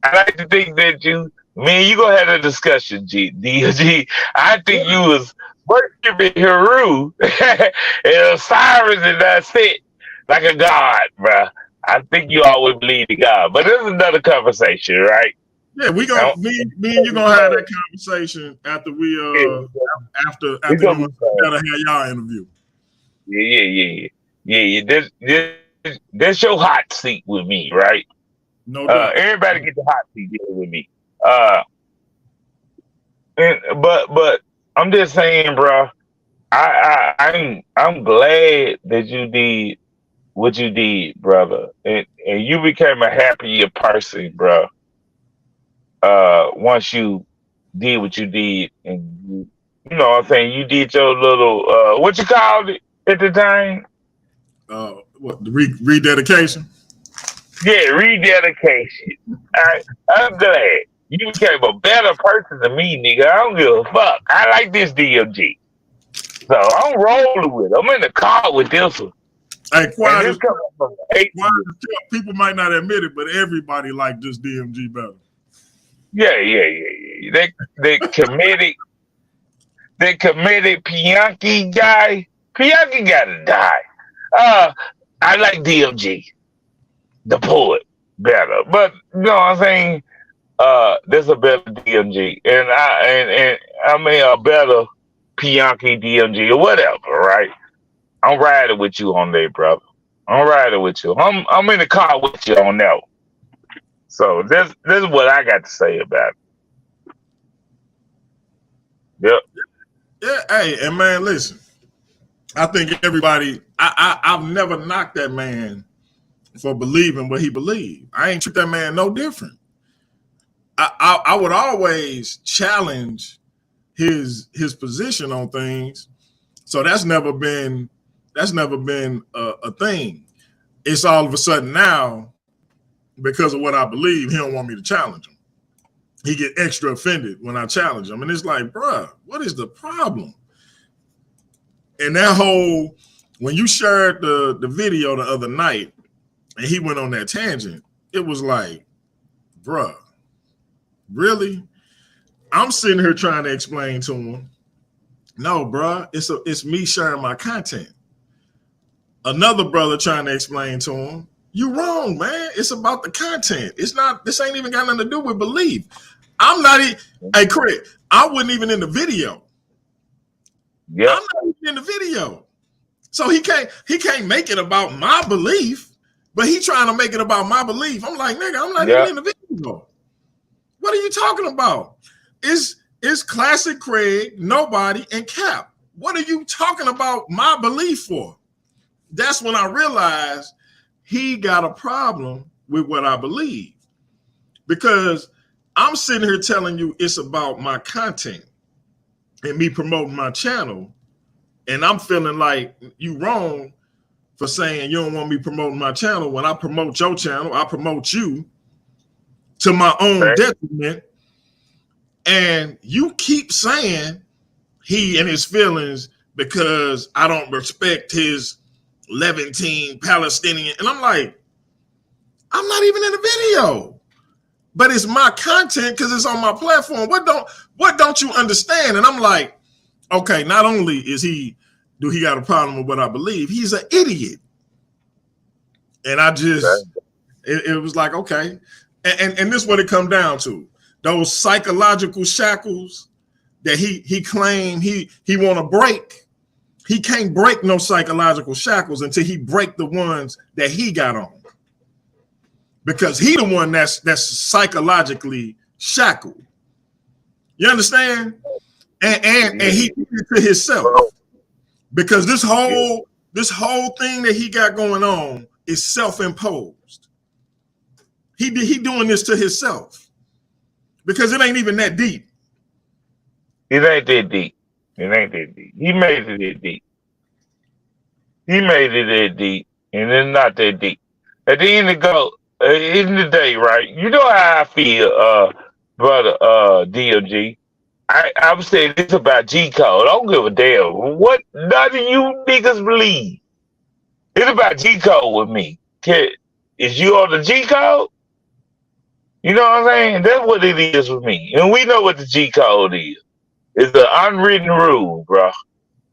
I like to think that me and you gonna have a discussion, DG. I think you was worshiping Heru and Osiris and that's it, like a god, bruh. I think you always believe in God, but this is another conversation, right? Yeah, we gonna me and you gonna have that conversation after we after you gotta have y'all interview. Yeah. That's your hot seat with me, right? No doubt. Everybody get the hot seat here with me. But I'm just saying, bro. I'm glad that you did what you did, brother, and you became a happier person, bro. Once you did what you did, and you know what I'm saying, you did your little what you called it at the time? What the rededication? Yeah, rededication. I'm glad you became a better person than me, nigga. I don't give a fuck. I like this DMG. So I'm rolling with it. I'm in the car with this one. Hey, quiet as people might not admit it, but everybody like this DMG better. Yeah. They committed Pianki guy. Pianki gotta die. I like DMG, the poet, better. But you know what I'm saying? There's a better DMG. And I mean a better Pianki DMG or whatever, right? I'm riding with you on that, brother. I'm riding with you. I'm in the car with you on that one. So this is what I got to say about it. Yep. Yeah, hey, and man, listen. I think everybody. I've never knocked that man for believing what he believed. I ain't treat that man no different. I would always challenge his position on things. So that's never been a thing. It's all of a sudden now, because of what I believe, he don't want me to challenge him. He get extra offended when I challenge him. And it's like, bruh, what is the problem? And that whole, when you shared the video the other night and he went on that tangent, it was like, bruh, really? I'm sitting here trying to explain to him, no, bruh, it's me sharing my content. Another brother trying to explain to him, you wrong, man. It's about the content. It's not, this ain't even got nothing to do with belief. I'm not even, hey, Craig, I wasn't even in the video. Yeah. I'm not even in the video. So he can't make it about my belief, but he trying to make it about my belief. I'm like, nigga, I'm not even in the video. What are you talking about? It's classic Craig, nobody, and Cap. What are you talking about my belief for? That's when I realized he got a problem with what I believe. Because I'm sitting here telling you it's about my content and me promoting my channel. And I'm feeling like you wrong for saying you don't want me promoting my channel. When I promote your channel, I promote you to my own detriment. And you keep saying he and his feelings because I don't respect his Levantine Palestinian. And I'm like, I'm not even in the video, but it's my content because it's on my platform. What don't you understand? And I'm like, okay, not only do he got a problem with what I believe, he's an idiot. And I just, it was like, okay. And this is what it come down to. Those psychological shackles that he claimed he want to break. He can't break no psychological shackles until he break the ones that he got on. Because he the one that's psychologically shackled. You understand? And he did it to himself. Because this whole thing that he got going on is self-imposed. He doing this to himself. Because it ain't even that deep. It ain't that deep. It ain't that deep. He made it that deep. He made it that deep. And it's not that deep. At the end of the day, right? You know how I feel, brother DLG. I would say this about G Code. I don't give a damn what none of you niggas believe. It's about G Code with me. Is you on the G Code? You know what I'm saying? That's what it is with me. And we know what the G Code is. It's the unwritten rule, bro.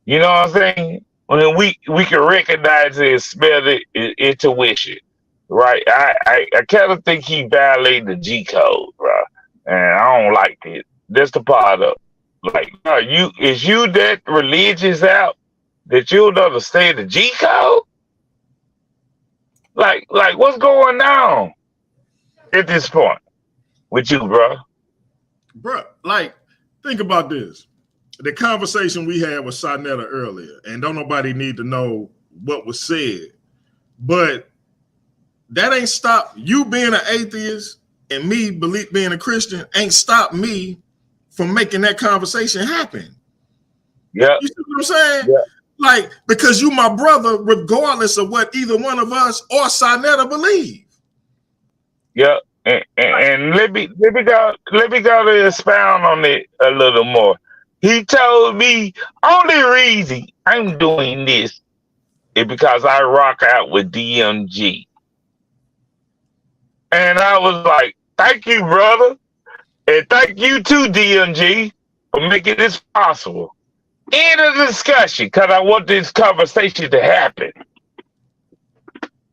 You know what I'm saying? When we can recognize it and smell it, intuition, right? I kind of think he violated the G Code, bro. And I don't like it. That's the part of, like, is you that religious out that you don't understand the G Code? Like what's going on at this point with you, bro? Bro, like, think about this. The conversation we had with Sarnetta earlier, and don't nobody need to know what was said, but that ain't stopped you being an atheist and me being a Christian ain't stopped me from making that conversation happen. Yeah. You see what I'm saying? Yeah. Like, because you my brother, regardless of what either one of us or Sarnetta believe. Yeah. And let me go to expound on it a little more. He told me only reason I'm doing this is because I rock out with DMG. And I was like, thank you, brother. And thank you too, DMG, for making this possible. End of the discussion, because I want this conversation to happen.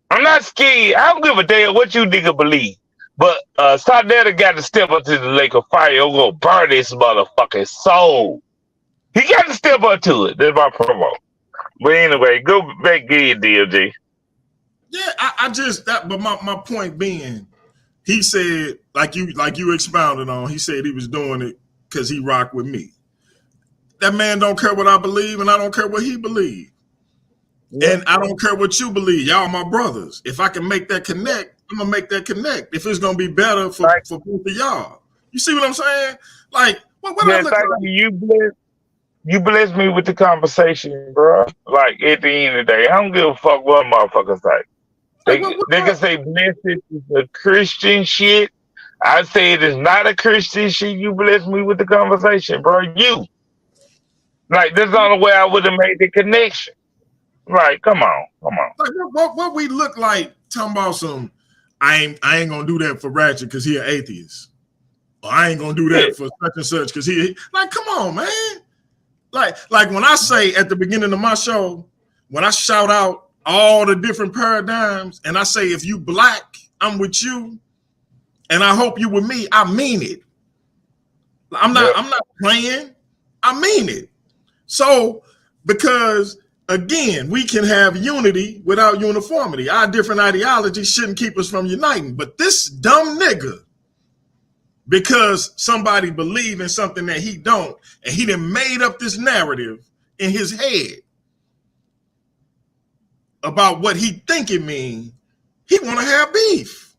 I'm not scared. I don't give a damn what you nigga believe. But Sarnetta got to step up to the lake of fire. I'm going to burn this motherfucking soul. He got to step up to it. That's my promo. But anyway, go back in, DMG. Yeah, I just that. But my point being, he said, like you expounded on, he said he was doing it because he rocked with me. That man don't care what I believe, and I don't care what he believe. And I don't care what you believe. Y'all my brothers. If I can make that connect, I'm gonna make that connect. If it's gonna be better for both of y'all. You see what I'm saying? Like, what I look like? You blessed me with the conversation, bro. Like at the end of the day, I don't give a fuck what motherfuckers say. They can say blessed is a Christian shit. I say it is not a Christian shit. You blessed me with the conversation, bro. Like that's the only way I would have made the connection. Like, come on. Like, what we look like talking about some? I ain't gonna do that for Ratchet because he an atheist. Or I ain't gonna do that for such and such because he like. Come on, man. Like when I say at the beginning of my show, when I shout out all the different paradigms, and I say if you black, I'm with you, and I hope you with me. I mean it. I'm not playing. I mean it. So because again, we can have unity without uniformity. Our different ideologies shouldn't keep us from uniting. But this dumb nigga, because somebody believe in something that he don't, and he done made up this narrative in his head about what he think it mean, he want to have beef.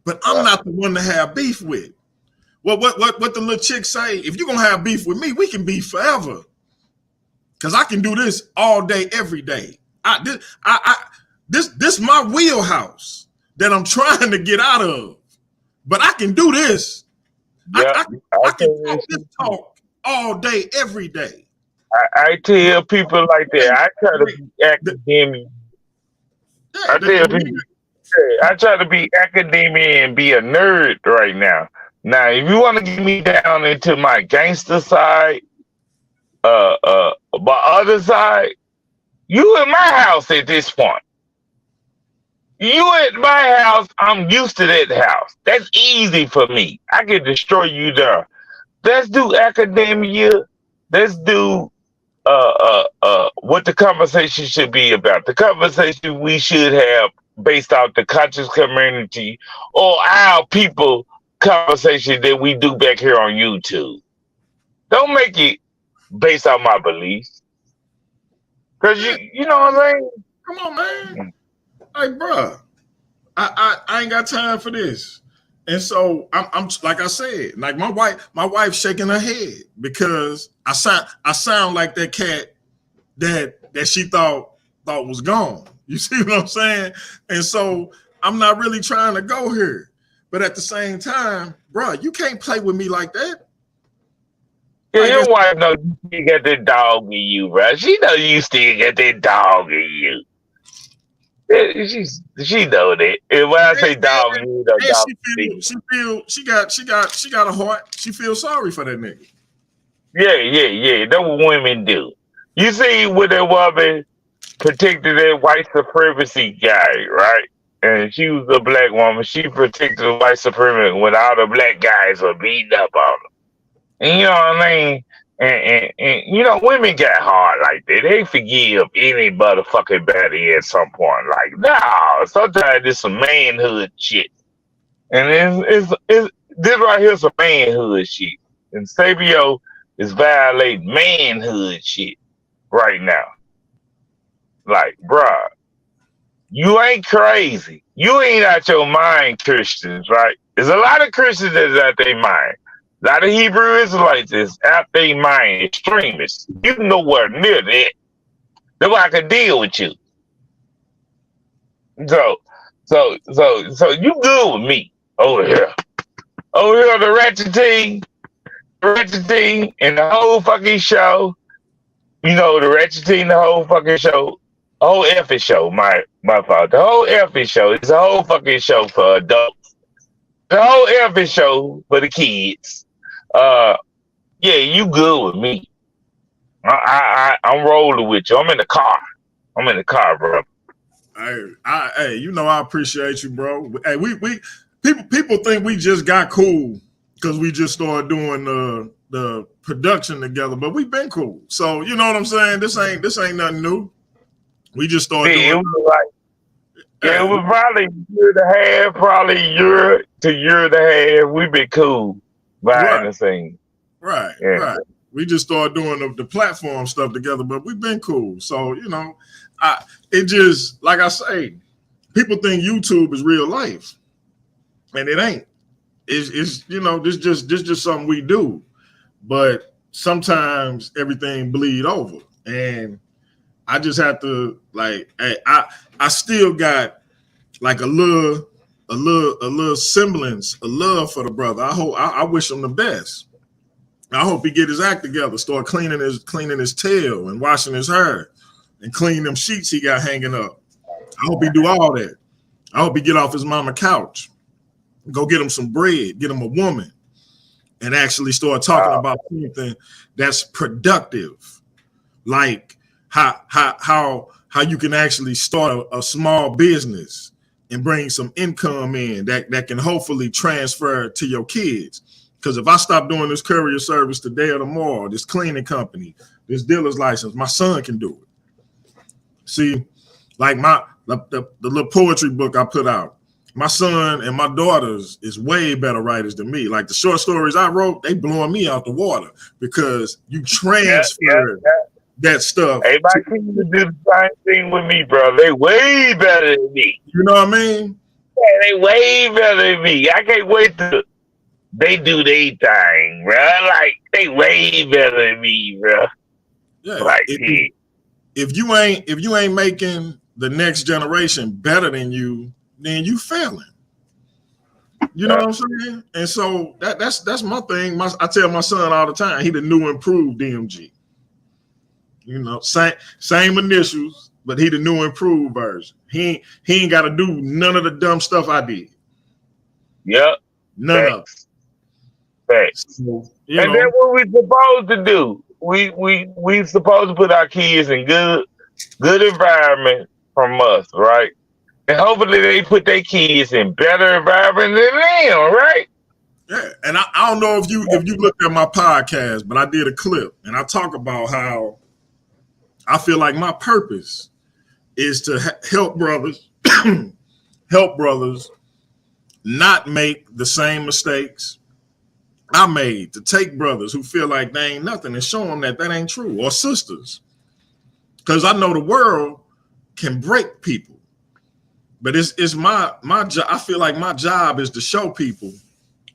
But I'm not the one to have beef with. What the little chick say? If you're gonna have beef with me, we can beef forever. Cause I can do this all day, every day. This my wheelhouse that I'm trying to get out of. But I can do this. I can talk this talk all day, every day. I tell people like that. I try to be academic. I try to be academic and be a nerd right now. Now, if you want to get me down into my gangster side, my other side, you in my house at this point. You at my house, I'm used to that house. That's easy for me. I can destroy you there. Let's do academia. Let's do what the conversation should be about. The conversation we should have based off the conscious community or our people conversation that we do back here on YouTube. Don't make it based on my beliefs. Cause you know what I'm saying? Come on, man. Like, bro, I ain't got time for this. And so I'm like I said, like my wife shaking her head because I sound like that cat that she thought was gone. You see what I'm saying? And so I'm not really trying to go here. But at the same time, bro, you can't play with me like that. Yeah, like your wife knows you still got that dog in you, bro. She know you still got that dog in you. She know that. And when I say dog, you know dog. She got a heart. She feels sorry for that nigga. Yeah. That's what women do. You see, with that woman protected that white supremacy guy, right? And she was a black woman. She protected the white supremacy when all the black guys were beating up on her. And you know what I mean? And you know, women get hard like that. They forgive any motherfucking body at some point. Like, no, sometimes it's some manhood shit. And it's this right here's some manhood shit. And Esabio is violating manhood shit right now. Like, bruh, you ain't crazy. You ain't out your mind, Christians, right? There's a lot of Christians that's out their mind. A lot of Hebrew Israelites is out their mind, extremists. You nowhere near that. That's why I can deal with you. So you good with me over here. Over here on the Ratchet team, and the whole fucking show. You know, the Ratchet team, the whole fucking show. The whole effing show, my fault. The whole effing show is a whole fucking show for adults. The whole effing show for the kids. Yeah, you good with me. I'm rolling with you. I'm in the car, bro. Hey, you know I appreciate you, bro. Hey, we people think we just got cool because we just started doing the production together, but we've been cool. So you know what I'm saying? This ain't nothing new. We just started doing. It was probably a year and a half, probably year to year and a half. We've been cool behind the scenes. Right, yeah. Right. We just started doing the platform stuff together, but we've been cool. So, you know, It just like I say, people think YouTube is real life, and it ain't. It's this just something we do, but sometimes everything bleed over, and I just have to like, hey, I still got like a little semblance, a love for the brother. I wish him the best. I hope he get his act together, start cleaning his tail and washing his hair and clean them sheets he got hanging up. I hope he do all that. I hope he get off his mama couch, go get him some bread, get him a woman, and actually start talking about something that's productive, like how you can actually start a small business and bring some income in that can hopefully transfer to your kids. Because if I stop doing this courier service today or tomorrow, this cleaning company, this dealer's license, my son can do it. See, like the little poetry book I put out, my son and my daughters is way better writers than me. Like the short stories I wrote, they blowing me out the water because you transfer that stuff. Hey, my kids do the same thing with me, bro. They way better than me. You know what I mean? Yeah, they way better than me. I can't wait to they do their thing, bro. Like they way better than me, bro. Yeah. Like if you ain't making the next generation better than you, then you failing. You know what I'm saying? And so that's my thing. I tell my son all the time, he the new improved DMG. You know, same initials, but he the new improved version. He ain't got to do none of the dumb stuff I did. Yep. None of it. Facts. So, and that's what we supposed to do. We supposed to put our kids in good environment from us, right? And hopefully they put their kids in better environment than them, right? Yeah, and I don't know if you looked at my podcast, but I did a clip and I talk about how I feel like my purpose is to help brothers not make the same mistakes I made, to take brothers who feel like they ain't nothing and show them that ain't true, or sisters. Because I know the world can break people. But it's my job. I feel like my job is to show people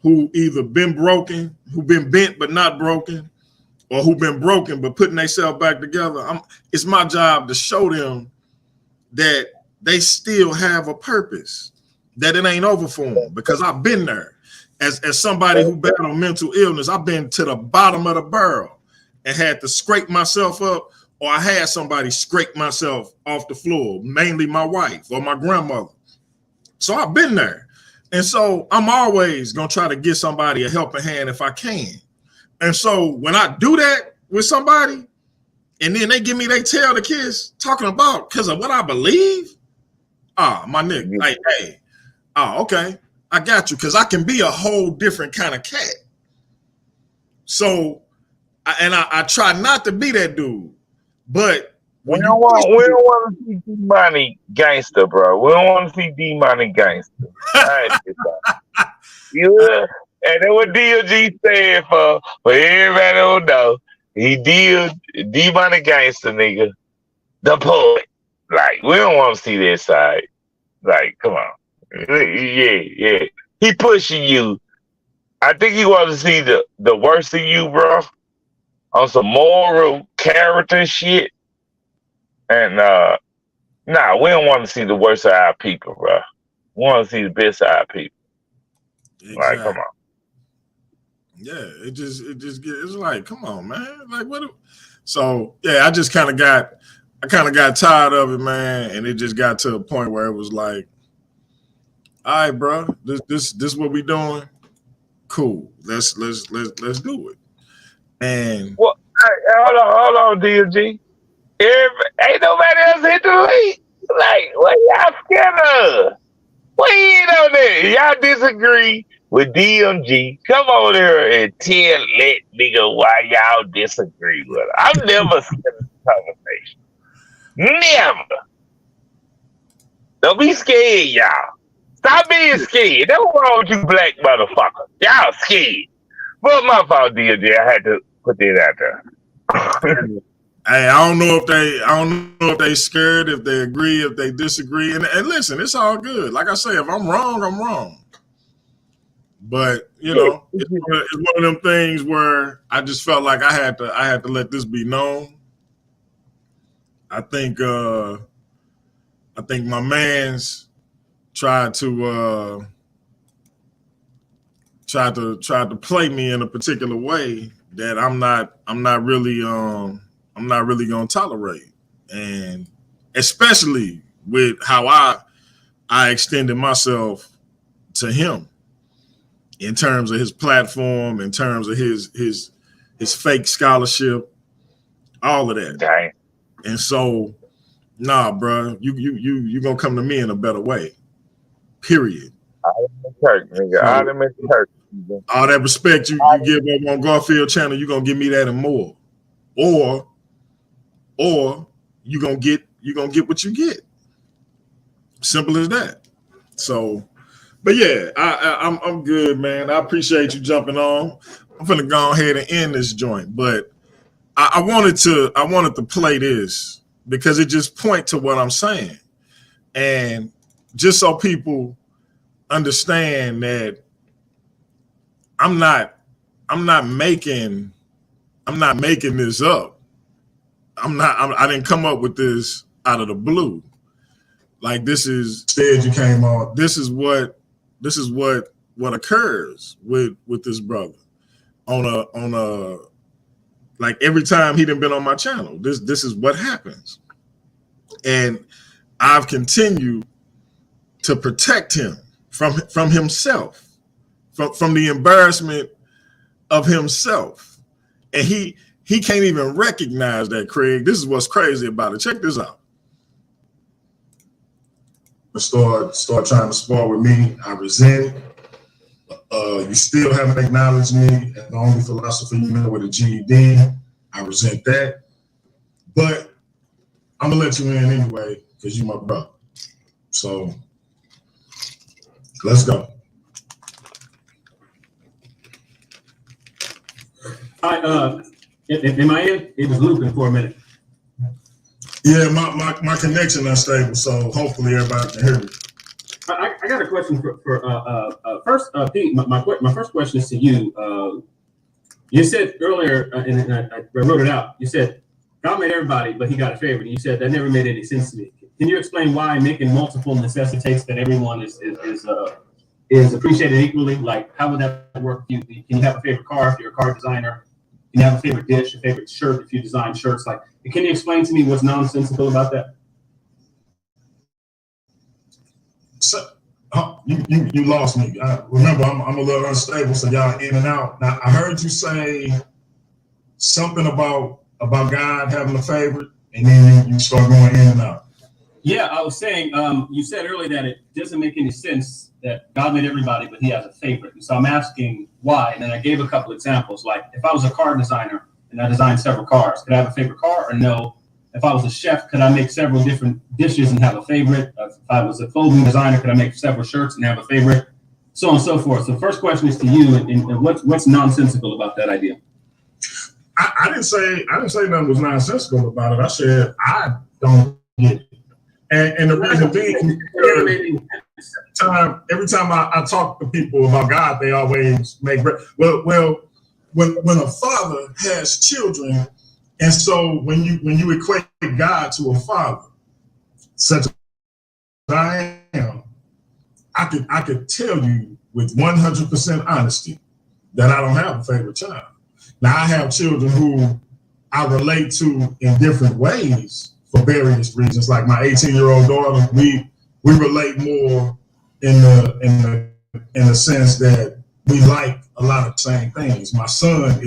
who either been broken, who been bent but not broken, or who been broken but putting themselves back together. It's my job to show them that they still have a purpose, that it ain't over for them, because I've been there. As somebody who battled mental illness, I've been to the bottom of the barrel and had to scrape myself up, or I had somebody scrape myself off the floor, mainly my wife or my grandmother. So I've been there. And so I'm always going to try to give somebody a helping hand if I can. And so when I do that with somebody, and then they give me they tail to kiss, talking about because of what I believe, my nigga, like, hey, okay, I got you, because I can be a whole different kind of cat. So, I try not to be that dude, but we don't want to see D-Money gangster, bro. We don't want to see D-Money gangster. Yeah, and then what DLG said for everybody don't know, he did D-Money gangster, nigga, the poet. Like, we don't want to see that side. Like, come on. Yeah. He pushing you. I think he wants to see the worst of you, bro, on some moral character shit. And we don't want to see the worst of our people, bro. We want to see the best of our people. Exactly. Like, come on. Yeah, it just it's like, come on, man. Like, what? So yeah, I just kind of got tired of it, man, and it just got to a point where it was like, all right, bro, this what we doing? Cool. Let's do it. And well, hold on, DLG. Ain't nobody else hit the league. Like, what y'all scared of? What you on there? Y'all disagree with DMG? Come on here and tell that nigga why y'all disagree with her. I've never seen this conversation. Never. Don't be scared, y'all. Stop being scared. That's what's wrong with you black motherfuckers. Y'all scared. But my fault, DMG. I had to put that out there. Hey, I don't know if they scared, if they agree, if they disagree. And listen, it's all good. Like I say, if I'm wrong, I'm wrong. But you know, it's one of them things where I just felt like I had to let this be known. I think my man's tried to play me in a particular way that I'm not really gonna tolerate, and especially with how I extended myself to him in terms of his platform, in terms of his fake scholarship, all of that. Dang. And so, nah, bro, you gonna come to me in a better way. Period. All that respect you give up on Garfield Channel, you gonna give me that and more, or you gonna get what you get. Simple as that. So, but yeah, I'm good, man. I appreciate you jumping on. I'm gonna go ahead and end this joint, but I wanted to play this because it just points to what I'm saying, and just so people understand that I'm not making this up. I didn't come up with this out of the blue. Like, this is stage you came on. This is what occurs with this brother on a like every time he done been on my channel. This is what happens, and I've continued to protect him from himself, from the embarrassment of himself, and he can't even recognize that. Craig, this is what's crazy about it. Check this out. Start trying to spar with me. I resent it. You still haven't acknowledged me as the only philosopher you know with a GED. I resent that. But I'm gonna let you in anyway because you're my brother. So let's go. Am I in? It was looping for a minute. Yeah, my connection unstable, so hopefully everybody can hear me. I got a question for first, Pete. My first question is to you. You said earlier, and I wrote it out. You said God made everybody, but He got a favorite. You said that never made any sense to me. Can you explain why making multiple necessitates that everyone is appreciated equally? Like, how would that work? Can you have a favorite car if you're a car designer? Can you have a favorite dish, a favorite shirt if you design shirts? Like, can you explain to me what's nonsensical about that? So, you lost me. Remember, I'm a little unstable, so y'all in and out. Now, I heard you say something about God having a favorite, and then you start going in and out. Yeah, I was saying, you said earlier that it doesn't make any sense that God made everybody, but He has a favorite. So I'm asking why, and then I gave a couple examples. Like, if I was a car designer and I designed several cars, could I have a favorite car or no? If I was a chef, could I make several different dishes and have a favorite? If I was a clothing designer, could I make several shirts and have a favorite? So on and so forth. So first question is to you, and what's nonsensical about that idea? I didn't say nothing was nonsensical about it. I said I don't get it. And the reason being, every time I talk to people about God, they always make well when a father has children, and so when you equate God to a father, such as I am, I could tell you with 100% honesty that I don't have a favorite child. Now, I have children who I relate to in different ways for various reasons. Like my 18-year-old daughter, we relate more in the sense that we like a lot of the same things. My son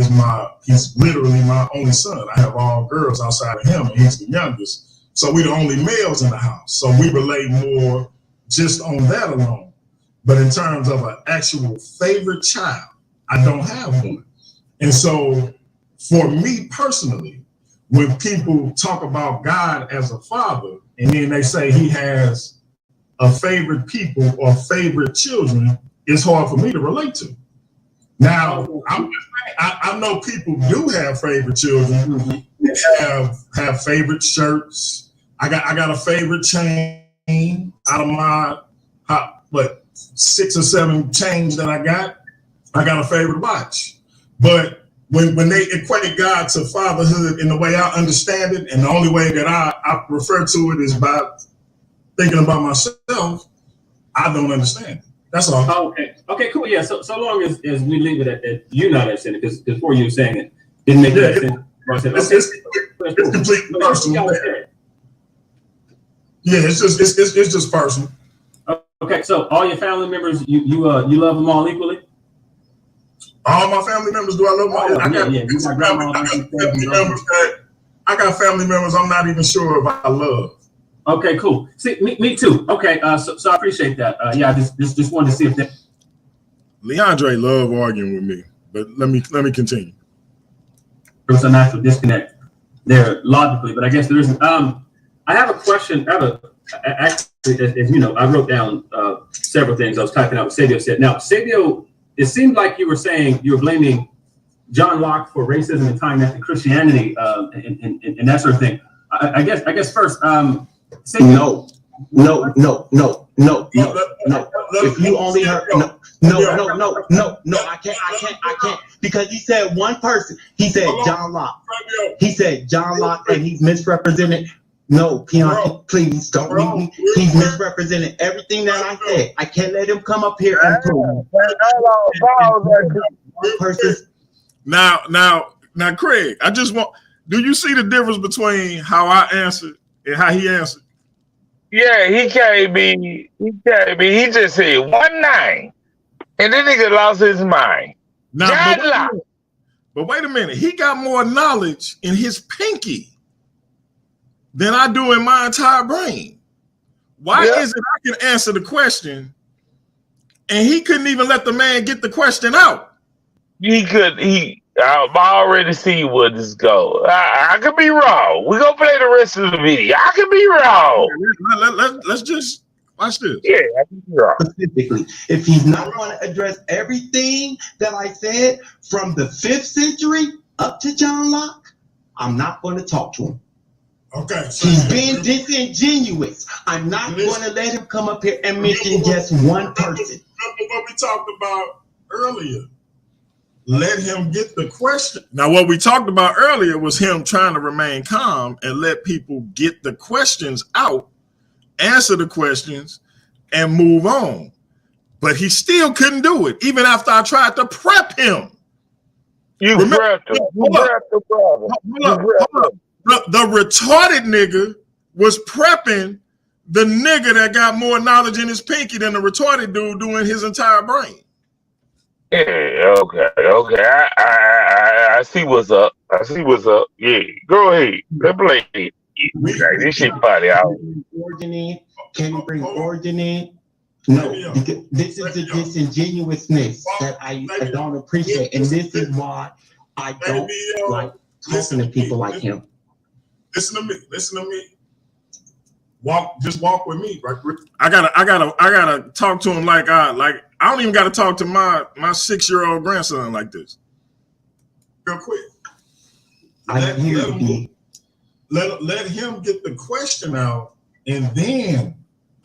he's literally my only son. I have all girls outside of him, and he's the youngest. So we're the only males in the house. So we relate more just on that alone. But in terms of an actual favorite child, I don't have one. And so for me personally, when people talk about God as a father, and then they say He has a favorite people or favorite children, it's hard for me to relate to. Now, I know people do have favorite children, have favorite shirts. I got a favorite chain out of my 6 or 7 chains that I got. I got a favorite watch. But when they equate God to fatherhood in the way I understand it, and the only way that I refer to it is by thinking about myself, I don't understand it. That's all. Oh, okay, cool. Yeah, so long as we leave it at you not understanding, because before you were saying it didn't make any sense. It's completely personal. Yeah, it's just personal. Okay, so all your family members, you love them all equally? All my family members, do I love them all? I got family members I'm not even sure if I love. Okay, cool. See, me too. Okay, so I appreciate that. Yeah, I just wanted to see if that. Leandre love arguing with me, but let me continue. There was a natural disconnect there logically, but I guess there isn't. I have a question. Actually, as you know, I wrote down several things. I was typing out what Sabio said. Now, Sabio, it seemed like you were saying you were blaming John Locke for racism and tying that to Christianity and that sort of thing. I guess first. No. If you only heard no, I can't because he said one person. He said John Locke. He said John Locke, and he's misrepresented. No, Peon, please don't leave me. He's misrepresenting everything that I said. I can't let him come up here and prove. Now, Craig, I just want. Do you see the difference between how I answered and how he answered? Yeah, he just said one name, and then nigga lost his mind. Now, but wait a minute. He got more knowledge in his pinky than I do in my entire brain. Why is it I can answer the question and he couldn't even let the man get the question out? I already see where this goes. I could be wrong. We're going to play the rest of the video. I could be wrong. Let's just watch this. Yeah, I could be wrong. Specifically, if he's not going to address everything that I said from the 5th century up to John Locke, I'm not going to talk to him. Okay. So he's being disingenuous. I'm not going to let him come up here and mention just one person. Remember what we talked about earlier. Let him get the question. Now, what we talked about earlier was him trying to remain calm and let people get the questions out, answer the questions, and move on. But he still couldn't do it, even after I tried to prep him. You prepped him. The retarded nigga was prepping the nigga that got more knowledge in his pinky than the retarded dude doing his entire brain. Yeah, okay. I see what's up. Yeah, go ahead. Let's play it. This shit funny. Can you bring origin in? No, because this is the disingenuousness that I don't appreciate, and this is why I don't like talking to people like him. Listen to me. Just walk with me, right? I gotta talk to him like I don't even gotta talk to my 6-year-old grandson like this. Real quick. Let him get the question out and then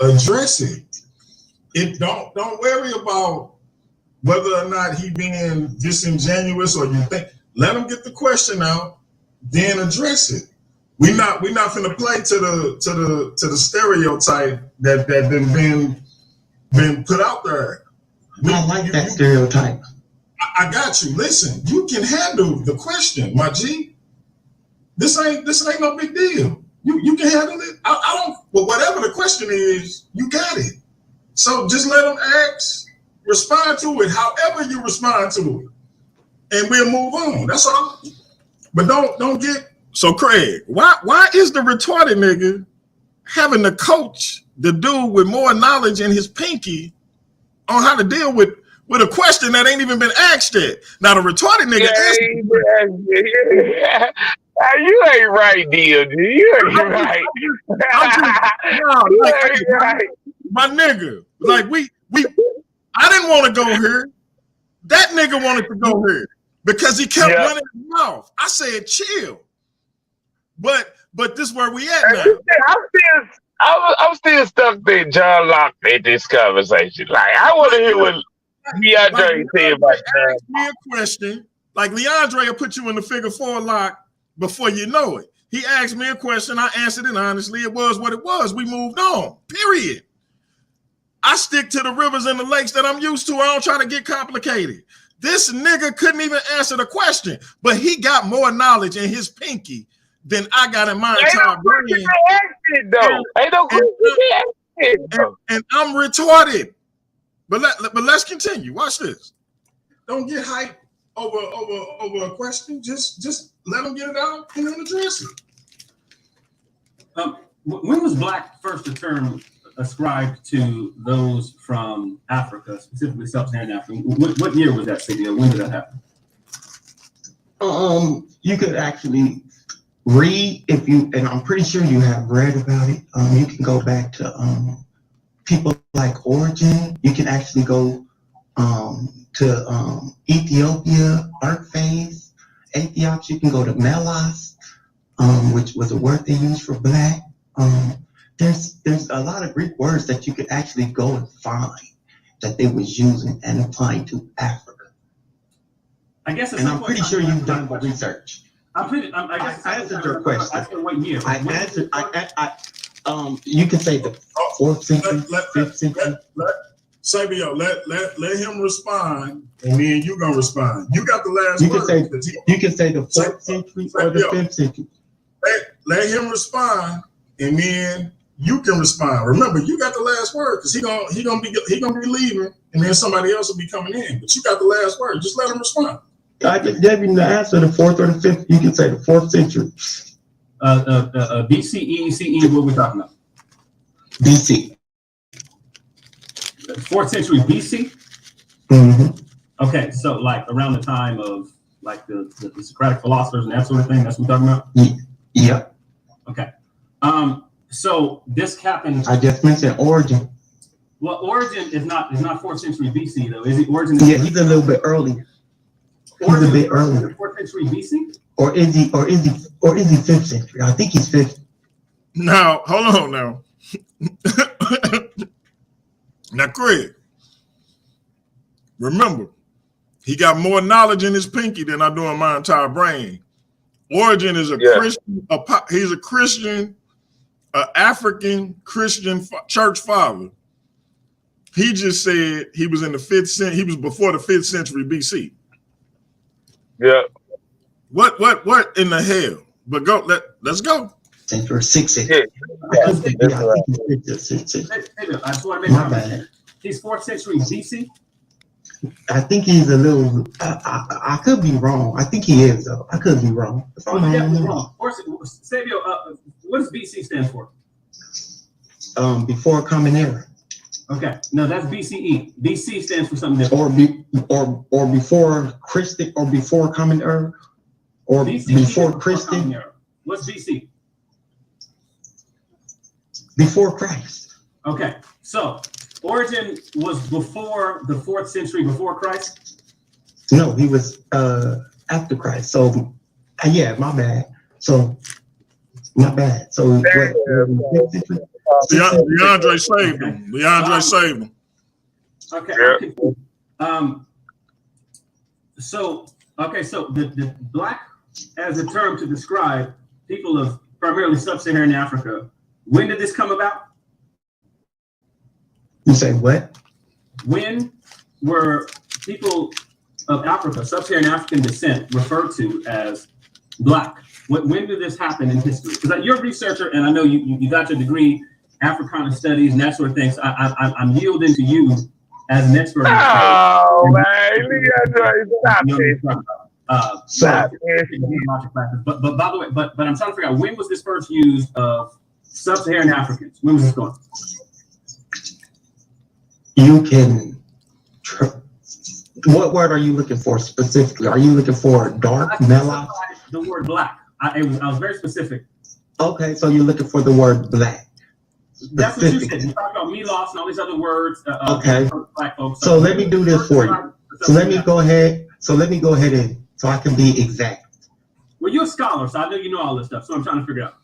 address it. Don't worry about whether or not he being disingenuous or you think. Let him get the question out, then address it. We're not finna play to the stereotype that been put out there. I like that stereotype. I got you. Listen, you can handle the question, my G. This ain't no big deal. You can handle it. I don't. Well, whatever the question is, you got it. So just let them ask, respond to it, however you respond to it, and we'll move on. That's all. But don't get. So Craig, why is the retarded nigga having to coach the dude with more knowledge in his pinky on how to deal with a question that ain't even been asked yet? Now the retarded nigga you ain't right, DLG. You ain't right. Right. My nigga, like we I didn't want to go here. That nigga wanted to go here because he kept running his mouth. I said, chill. But this where we at now. I'm still stuck there, John Locke, in this conversation. Like, I want to hear what DeAndre said about that. Ask me a question. Like Leandre will put you in the figure 4 lock before you know it. He asked me a question. I answered it honestly. It was what it was. We moved on. Period. I stick to the rivers and the lakes that I'm used to. I don't try to get complicated. This nigga couldn't even answer the question, but he got more knowledge in his pinky than I got in my entire brain. And I'm retarded. But let's continue. Watch this. Don't get hyped over a question. Just let them get it out and then address it. When was black first a term ascribed to those from Africa, specifically sub-Saharan Africa? What year was that, Sabio? When did that happen? You could actually read, if you, and I'm pretty sure you have read about it. You can go back to people like Origin. You can actually go to Ethiopia, birth phase, Aethiops. You can go to Melos, which was a word they used for black. There's a lot of Greek words that you could actually go and find that they was using and applying to Africa. I guess, and I'm pretty sure you've done the research. I answered your question. I said what year? I answered. You can say the 4th century, 5th century. Sabio, let him respond, and then you gonna respond. You got the last word. You can say the 4th century or the 5th century. Let him respond, and then you can respond. Remember, you got the last word because he gonna be leaving, and then somebody else will be coming in. But you got the last word. Just let him respond. I just gave you the answer, the 4th or the 5th. You can say the 4th century. BCE, CE, what are we talking about? BC. 4th century BC? Mm-hmm. Okay, so like around the time of like the Socratic philosophers and that sort of thing, that's what we're talking about? Yeah. Okay. So this happened. I just mentioned Origin. Well, Origin is not 4th century BC though, is he? Origin? Yeah, he's a little bit early. He's a bit early. 4th century BC? Or is he 5th century? I think he's 5th. Now, hold on now. Now, Craig, remember, he got more knowledge in his pinky than I do in my entire brain. Origin is a Christian. He's a Christian, African Christian church father. He just said he was in the 5th century. He was before the 5th century BC. Yeah. What in the hell? But go. Let's go. Or 6th. I just want to make sure. He's 4th century BC. I think he's a little. I could be wrong. I think he is though. I could be wrong. Wrong. Sabio, what does BC stand for? Before Common Era. Okay, no, that's BCE. BC stands for something different. Or before Christian, or before Common Era, or BC before Christian. What's BC? Before Christ. Okay, so Origin was before the 4th century, before Christ? No, he was after Christ. So, yeah, my bad. So, my bad. So, DeAndre saved him. DeAndre saved him. Okay. So the black as a term to describe people of primarily sub-Saharan Africa. When did this come about? You say what? When were people of Africa, sub-Saharan African descent, referred to as black? When did this happen in history? Because you're a researcher, and I know you got your degree, Africana studies, and that sort of thing. So I'm yielding to you as an expert. Oh, man, stop it. But by the way, but I'm trying to figure out, when was this first used of sub-Saharan Africans? When was this going? You can. What word are you looking for specifically? Are you looking for dark, mellow? The word black. I was very specific. Okay, so you're looking for the word black. That's what you said. You talked about Milos and all these other words. Okay. Black folks. So let me do this for you. So let me go ahead and so I can be exact. Well, you're a scholar, so I know you know all this stuff. So I'm trying to figure out.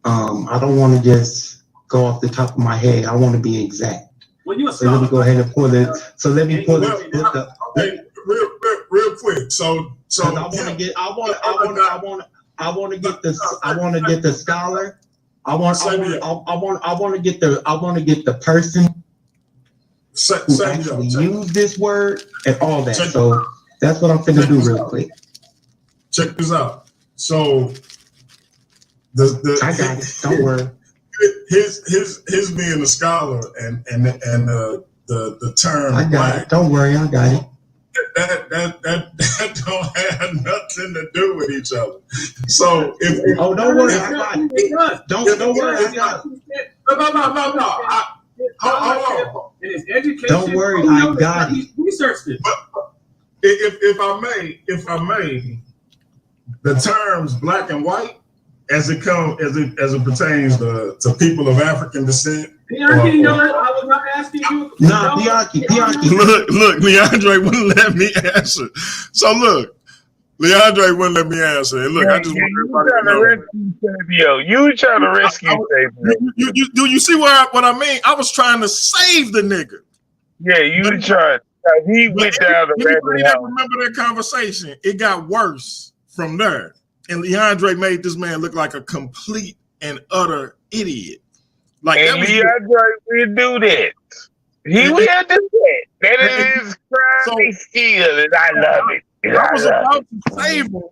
I don't want to just go off the top of my head. I want to be exact. Well, you're a So scholar. let me go ahead and pull it. So let me pull it. Okay, real quick. So I want to get the scholar. I want to get the person who actually used this word and all that. So that's what I'm finna do real quick. Check this out. So I got it. Don't worry. His being a scholar and the term I got black, it. Don't worry. I got it. that don't have nothing to do with each other. So if Don't worry. I got it. Don't worry. I got it. No. Hold on. In his education, Don't worry, I got it. He researched it. If I may, the terms black and white, as it pertains to people of African descent. Bianchi, you know what? I was not asking you. Nah, Bianchi. Look, Leandre wouldn't let me answer. So look, Leandre wouldn't let me answer. And look, I just want everybody to know. You trying to rescue Sabio. Do you see what I mean? I was trying to save the nigga. Yeah, you tried. He went down the Anybody that rabbit hole. remember that conversation, it got worse from there. And Leandre made this man look like a complete and utter idiot. Like And Leandre will do that. He will do that. That is his crime skill, and I love it. I was about to save him,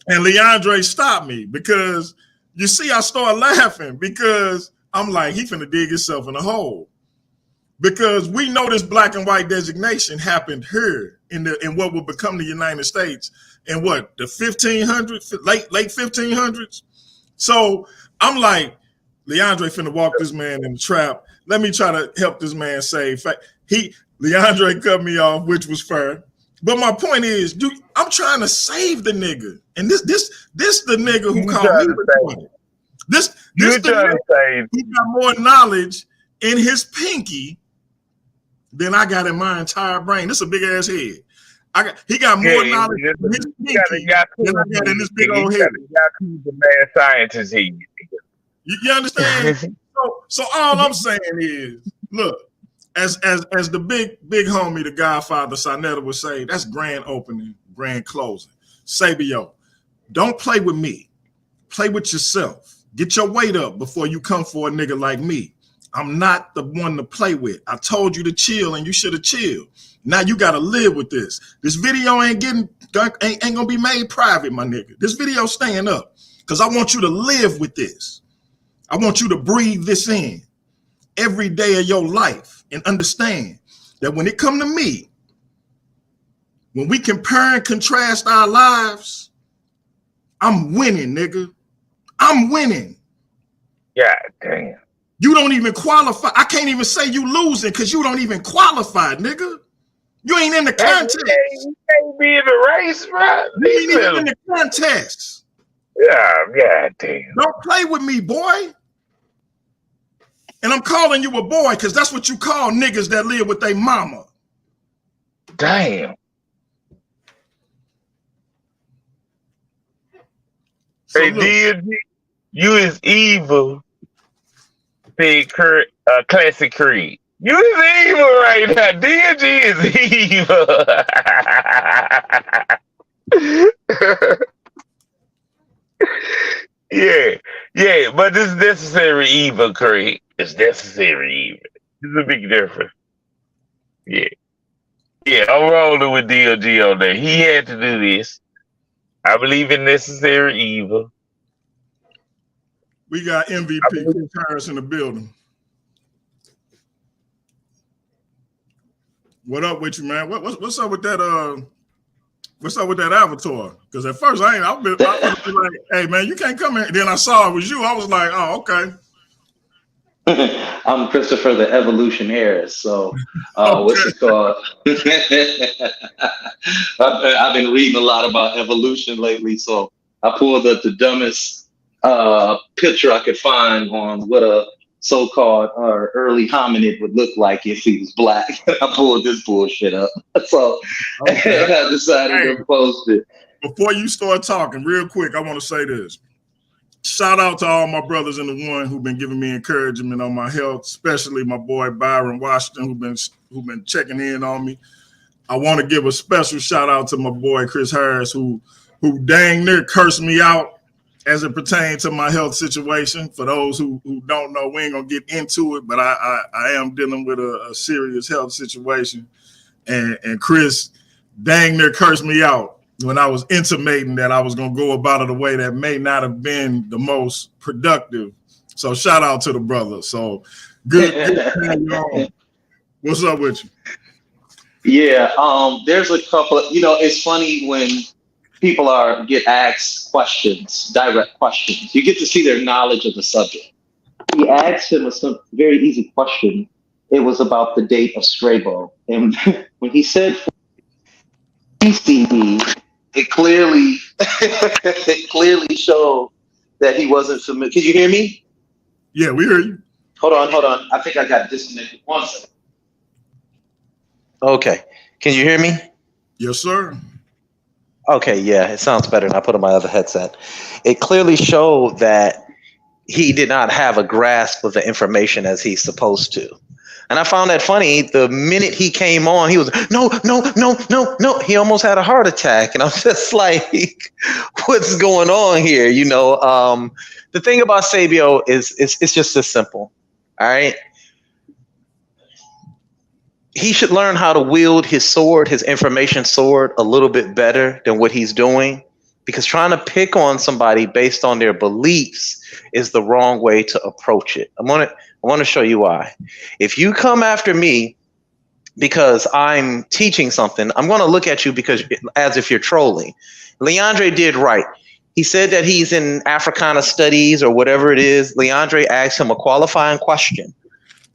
and Leandre stopped me because you see, I started laughing because I'm like, he finna dig himself in a hole. Because we know this black and white designation happened here in what will become the United States in what, the 1500s, late 1500s. So I'm like, Leandre finna walk this man in the trap. Let me try to help this man save. Leandre cut me off, which was fair. But my point is, I'm trying to save the nigga, and this the nigga who called me retarded. This the nigga who got more knowledge in his pinky than I got in my entire brain. This is a big ass head. He got more knowledge in his pinky than I got in this big old head. The mad scientist here. You understand? So all I'm saying is, look, as the big homie, the Godfather Sinetta would say, that's grand opening, grand closing. Sabio, don't play with me. Play with yourself. Get your weight up before you come for a nigga like me. I'm not the one to play with. I told you to chill, and you should have chilled. Now you got to live with this. This video ain't gonna be made private, my nigga. This video staying up because I want you to live with this. I want you to breathe this in every day of your life and understand that when it come to me, when we compare and contrast our lives, I'm winning, nigga. I'm winning. Yeah, damn. You don't even qualify. I can't even say you losing because you don't even qualify, nigga. You ain't in the contest. You can't be in the race, bro. You ain't even in the contest. Yeah, damn. Don't play with me, boy. And I'm calling you a boy because that's what you call niggas that live with their mama. Damn. So hey, DLG, you is evil. Big Classic Creed. You is evil right now. DLG is evil. Yeah, but this is necessary evil, Creed. It's necessary evil. There's a big difference. Yeah, I'm rolling with DLG on that. He had to do this. I believe in necessary evil. We got MVP Paris in the building. What up with you, man? What's up with that? What's up with that avatar? Because at first I was like, hey man, you can't come in. Then I saw it was you. I was like, oh, okay. I'm Christopher the Evolution Harris. So what's it called? I've been reading a lot about evolution lately, so I pulled up the dumbest picture I could find on what a so-called early hominid would look like if he was black. I pulled this bullshit up. So I decided to post it. before you start talking, real quick, I want to say this. Shout out to all my brothers in the one who've been giving me encouragement on my health, especially my boy Byron Washington, who've been checking in on me. I want to give a special shout out to my boy Chris Harris, who dang near cursed me out as it pertains to my health situation. For those who don't know, we ain't gonna get into it, but I am dealing with a serious health situation, and Chris dang near cursed me out when I was intimating that I was going to go about it a way that may not have been the most productive. So shout out to the brother. So good. What's up with you? Yeah, there's a couple of, it's funny when people get asked questions, direct questions. You get to see their knowledge of the subject. He asked him a very easy question. It was about the date of Strabo. And when he said BCE, it clearly showed that he wasn't familiar. Can you hear me? Yeah, we hear you. Hold on. I think I got disconnected. 1 second. Okay. Can you hear me? Yes, sir. Okay, yeah, it sounds better than I put on my other headset. It clearly showed that he did not have a grasp of the information as he's supposed to. And I found that funny. The minute he came on, he was, no. He almost had a heart attack. And I'm just like, what's going on here? The thing about Esabio is it's just this simple. All right. He should learn how to wield his sword, his information sword, a little bit better than what he's doing. Because trying to pick on somebody based on their beliefs is the wrong way to approach it. I want to show you why. If you come after me because I'm teaching something, I'm going to look at you as if you're trolling. Leandre did right. He said that he's in Africana studies or whatever it is. Leandre asked him a qualifying question.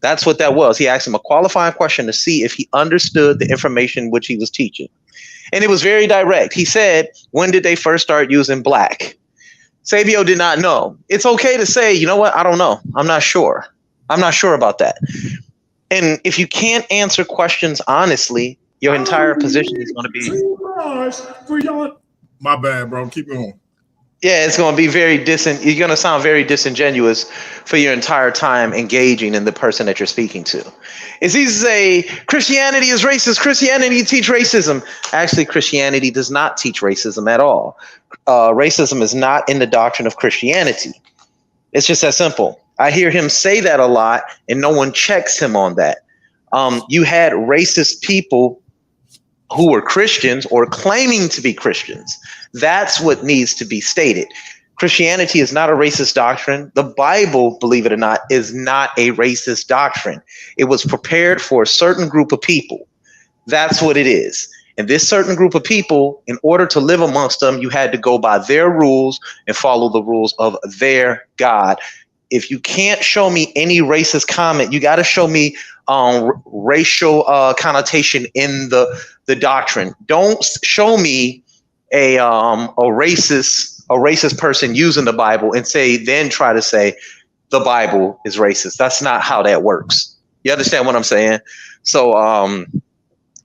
That's what that was. He asked him a qualifying question to see if he understood the information which he was teaching. And it was very direct. He said, when did they first start using black? Esabio did not know. It's okay to say, you know what? I don't know. I'm not sure. I'm not sure about that. And if you can't answer questions honestly, your entire position is going to be. My bad, bro. Keep going. Yeah, it's going to be you're going to sound very disingenuous for your entire time engaging in the person that you're speaking to. It's easy to say Christianity is racist. Christianity teach racism. Actually, Christianity does not teach racism at all. Racism is not in the doctrine of Christianity. It's just that simple. I hear him say that a lot, and no one checks him on that. You had racist people who were Christians or claiming to be Christians. That's what needs to be stated. Christianity is not a racist doctrine. The Bible, believe it or not, is not a racist doctrine. It was prepared for a certain group of people. That's what it is. And this certain group of people, in order to live amongst them, you had to go by their rules and follow the rules of their God. If you can't show me any racist comment, you got to show me racial connotation in the doctrine. Don't show me a racist person using the Bible and then try to say the Bible is racist. That's not how that works. You understand what I'm saying? So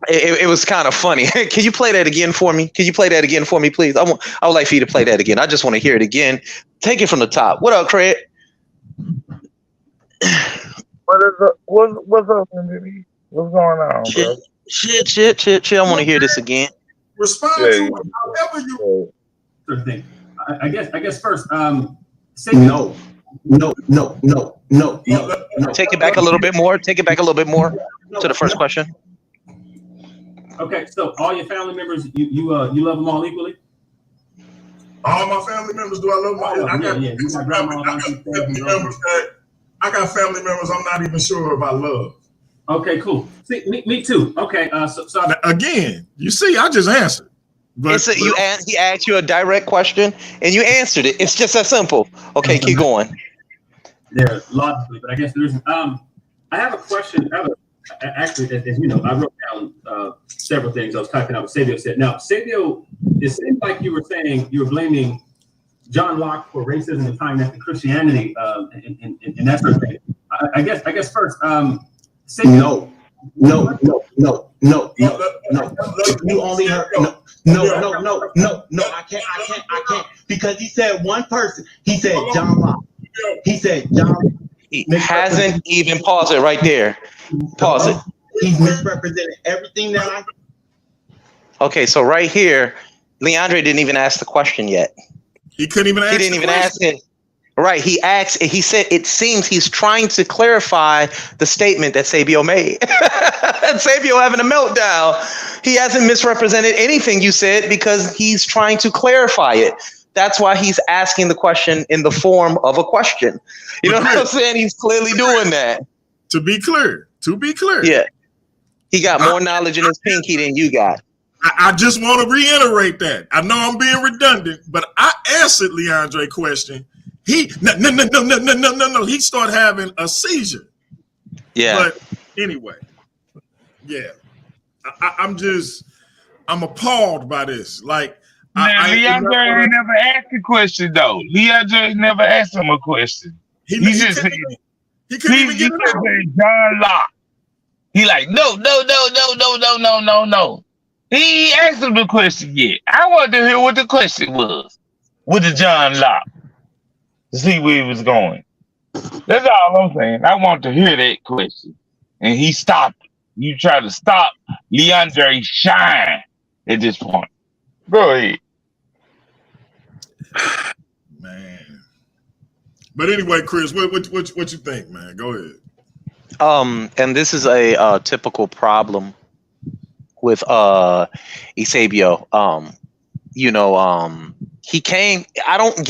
it was kind of funny. Can you play that again for me? Can you play that again for me, please? I would like for you to play that again. I just want to hear it again. Take it from the top. What up, Craig? What's up, baby? What's going on, bro? Shit. I want to hear this again. Respond to it however you. Thing. I guess first. No. Take it back a little bit more. Take it back a little bit more to the first question. Okay, so all your family members, you love them all equally? All my family members, do I love them? I got family members I'm not even sure if I love. Okay, cool. See, me too. Okay, so again, you see, I just answered. He asked you a direct question and you answered it. It's just that simple. Okay, keep going. There, logically, but I guess there isn't. I have a question. Actually, as you know, I wrote down several things. I was typing out what Esabio said. Now, Esabio, it seemed like you were saying you were blaming John Locke for racism and tying that to Christianity and that sort of thing. I guess first, No. You only heard No, I can't. Because he said one person. He said John Locke. He said John. He hasn't even paused it right there. Pause it. He's misrepresented everything that I. Okay, so right here, Leandre didn't even ask the question yet. He couldn't even ask. He didn't even ask it. Right. He asked. He said it seems he's trying to clarify the statement that Sabio made. And Sabio having a meltdown. He hasn't misrepresented anything you said because he's trying to clarify it. That's why he's asking the question in the form of a question. You know what I'm saying? He's clearly doing that. To be clear. Yeah. He got more knowledge in his pinky than you got. I just want to reiterate that. I know I'm being redundant, but I answered Leandre's question. No. He started having a seizure. Yeah. But anyway, yeah. I'm appalled by this. Like, Leandre never asked a question though. Leandre never asked him a question. He just said, he couldn't even get it out. John Locke. He like, no. He ain't asked him the question yet. I wanted to hear what the question was with the John Locke to see where he was going. That's all I'm saying. I want to hear that question. And he stopped it. You try to stop Leandre's shine at this point. Go ahead. Man. But anyway, Chris, what you think, man? Go ahead. And this is a typical problem with Esabio. He came. I don't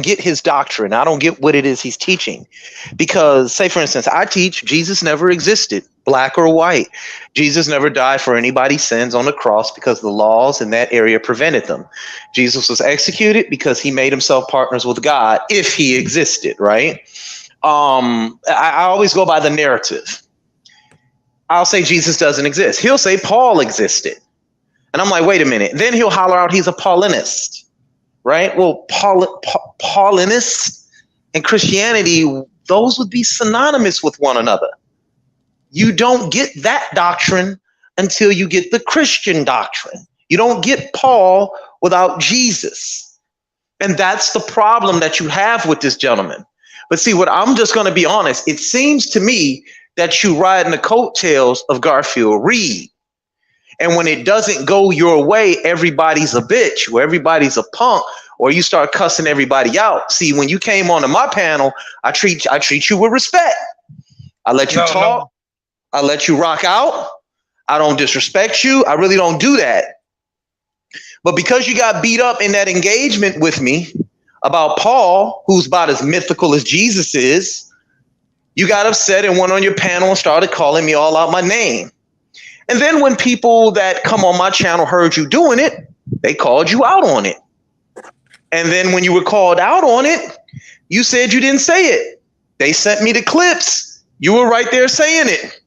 get his doctrine. I don't get what it is he's teaching. Because, say for instance, I teach Jesus never existed, black or white. Jesus never died for anybody's sins on the cross because the laws in that area prevented them. Jesus was executed because he made himself partners with God if he existed, right? I always go by the narrative. I'll say Jesus doesn't exist. He'll say Paul existed. And I'm like, wait a minute. Then he'll holler out he's a Paulinist, right? Well, Paulinist and Christianity, those would be synonymous with one another. You don't get that doctrine until you get the Christian doctrine. You don't get Paul without Jesus. And that's the problem that you have with this gentleman. But see, what I'm just going to be honest, it seems to me that you ride in the coattails of Garfield Reed. And when it doesn't go your way, everybody's a bitch or everybody's a punk or you start cussing everybody out. See, when you came onto my panel, I treat you with respect. I let you talk. No. I let you rock out. I don't disrespect you. I really don't do that. But because you got beat up in that engagement with me about Paul, who's about as mythical as Jesus is, you got upset and went on your panel and started calling me all out my name. And then when people that come on my channel heard you doing it, they called you out on it. And then when you were called out on it, you said you didn't say it. They sent me the clips. You were right there saying it.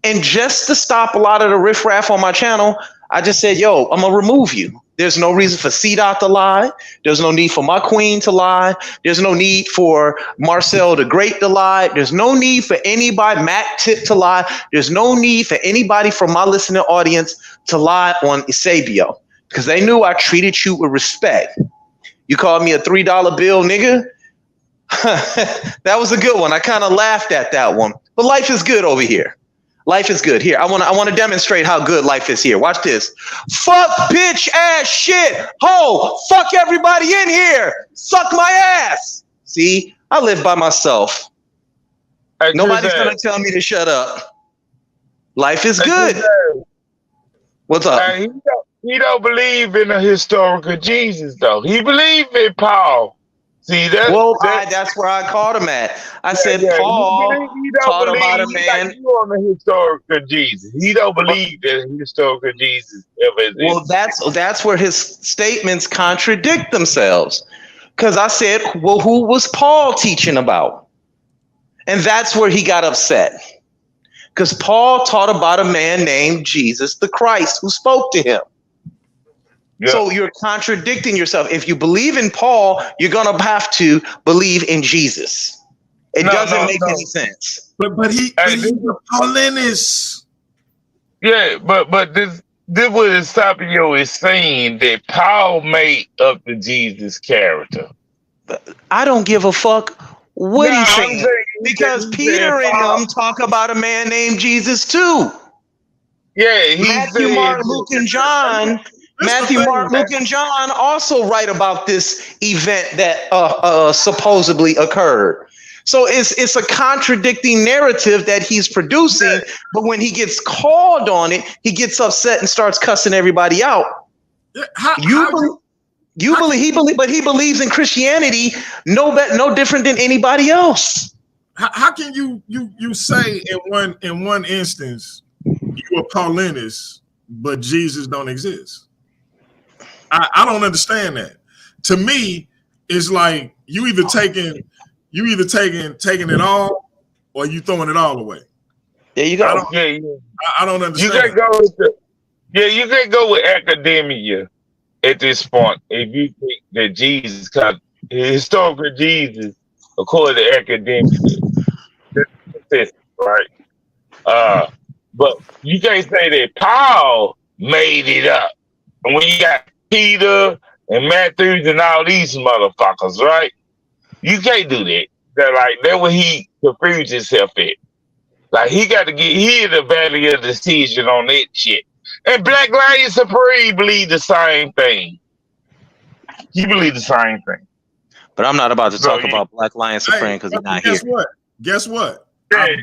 And just to stop a lot of the riffraff on my channel, I just said, yo, I'm going to remove you. There's no reason for C-Dot to lie. There's no need for my queen to lie. There's no need for Marcel the Great to lie. There's no need for anybody, Matt Tip to lie. There's no need for anybody from my listening audience to lie on Esabio because they knew I treated you with respect. You called me a $3 bill, nigga. That was a good one. I kind of laughed at that one. But life is good over here. Life is good. Here, I want to demonstrate how good life is here. Watch this. Fuck, bitch, ass, shit, ho, fuck everybody in here. Suck my ass. See, I live by myself. Nobody's going to tell me to shut up. Life is good. What's up? He don't believe in a historical Jesus, though. He believes in Paul. See that? Well, that's where I caught him at. I said Paul taught about a man. Like you on the historical Jesus. He don't believe that historical Jesus ever existed. Well, that's where his statements contradict themselves. Because I said, well, who was Paul teaching about? And that's where he got upset. Because Paul taught about a man named Jesus the Christ who spoke to him. Yeah. So you're contradicting yourself. If you believe in Paul, you're going to have to believe in Jesus. It doesn't make any sense. But he's a Paulinist. Yeah, but this this what Esabio is saying, that Paul made up the Jesus character. I don't give a fuck what No, he's I'm saying, saying because he said Peter and Paul. them talk about a man named Jesus too. Yeah, he Matthew, said. Mark, Luke, and John. This the Matthew, Mark, thing. Luke, and John also write about this event that supposedly occurred. So it's a contradicting narrative that he's producing. But when he gets called on it, he gets upset and starts cussing everybody out. Yeah, But he believes in Christianity no different than anybody else. how can you say in one instance you are Paulinus, but Jesus don't exist? I don't understand that. To me, it's like you either taking it all, or you throwing it all away. There you go. I don't understand. You can't go you can't go with academia at this point if you think that Jesus, cause historical Jesus, according to academia, that's consistent, right? But you can't say that Paul made it up. And when you got Peter and Matthews and all these motherfuckers, right? You can't do that. That's what he confused himself at. Like he had the value of decision on that shit. And Black Lion Supreme believe the same thing. He believe the same thing. But I'm not about to talk about Black Lion Supreme because he's not here. Guess what? I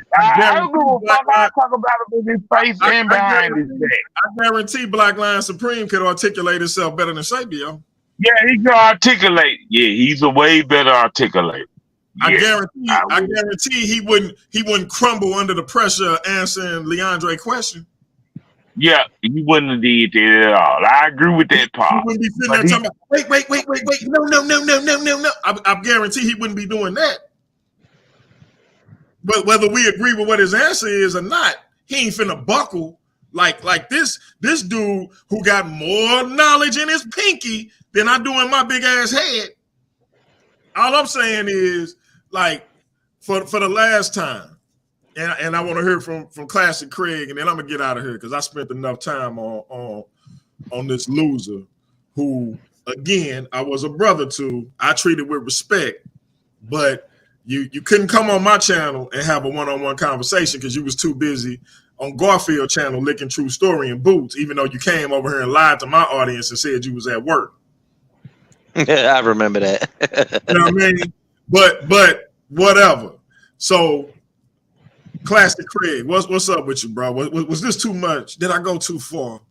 don't give a fuck. I talk about it in his face and behind his back. I guarantee Black Lion Supreme could articulate himself better than Sabio. Yeah, he can articulate. Yeah, he's a way better articulator. Yeah, I guarantee he wouldn't crumble under the pressure of answering Leandre's question. Yeah, he wouldn't have did that at all. I agree with that part. He wouldn't be sitting there talking about, wait, no. I guarantee he wouldn't be doing that. But whether we agree with what his answer is or not, he ain't finna buckle like this dude who got more knowledge in his pinky than I do in my big ass head. All I'm saying is, like, for the last time, and I want to hear from Classic Craig, and then I'm gonna get out of here because I spent enough time on this loser who, again, I was a brother to. I treated with respect, but you couldn't come on my channel and have a one-on-one conversation because you was too busy on Garfield channel licking True Story in boots, even though you came over here and lied to my audience and said you was at work. I remember that. You know what I mean? But whatever. So, Classic Craig, what's up with you, bro? Was this too much? Did I go too far?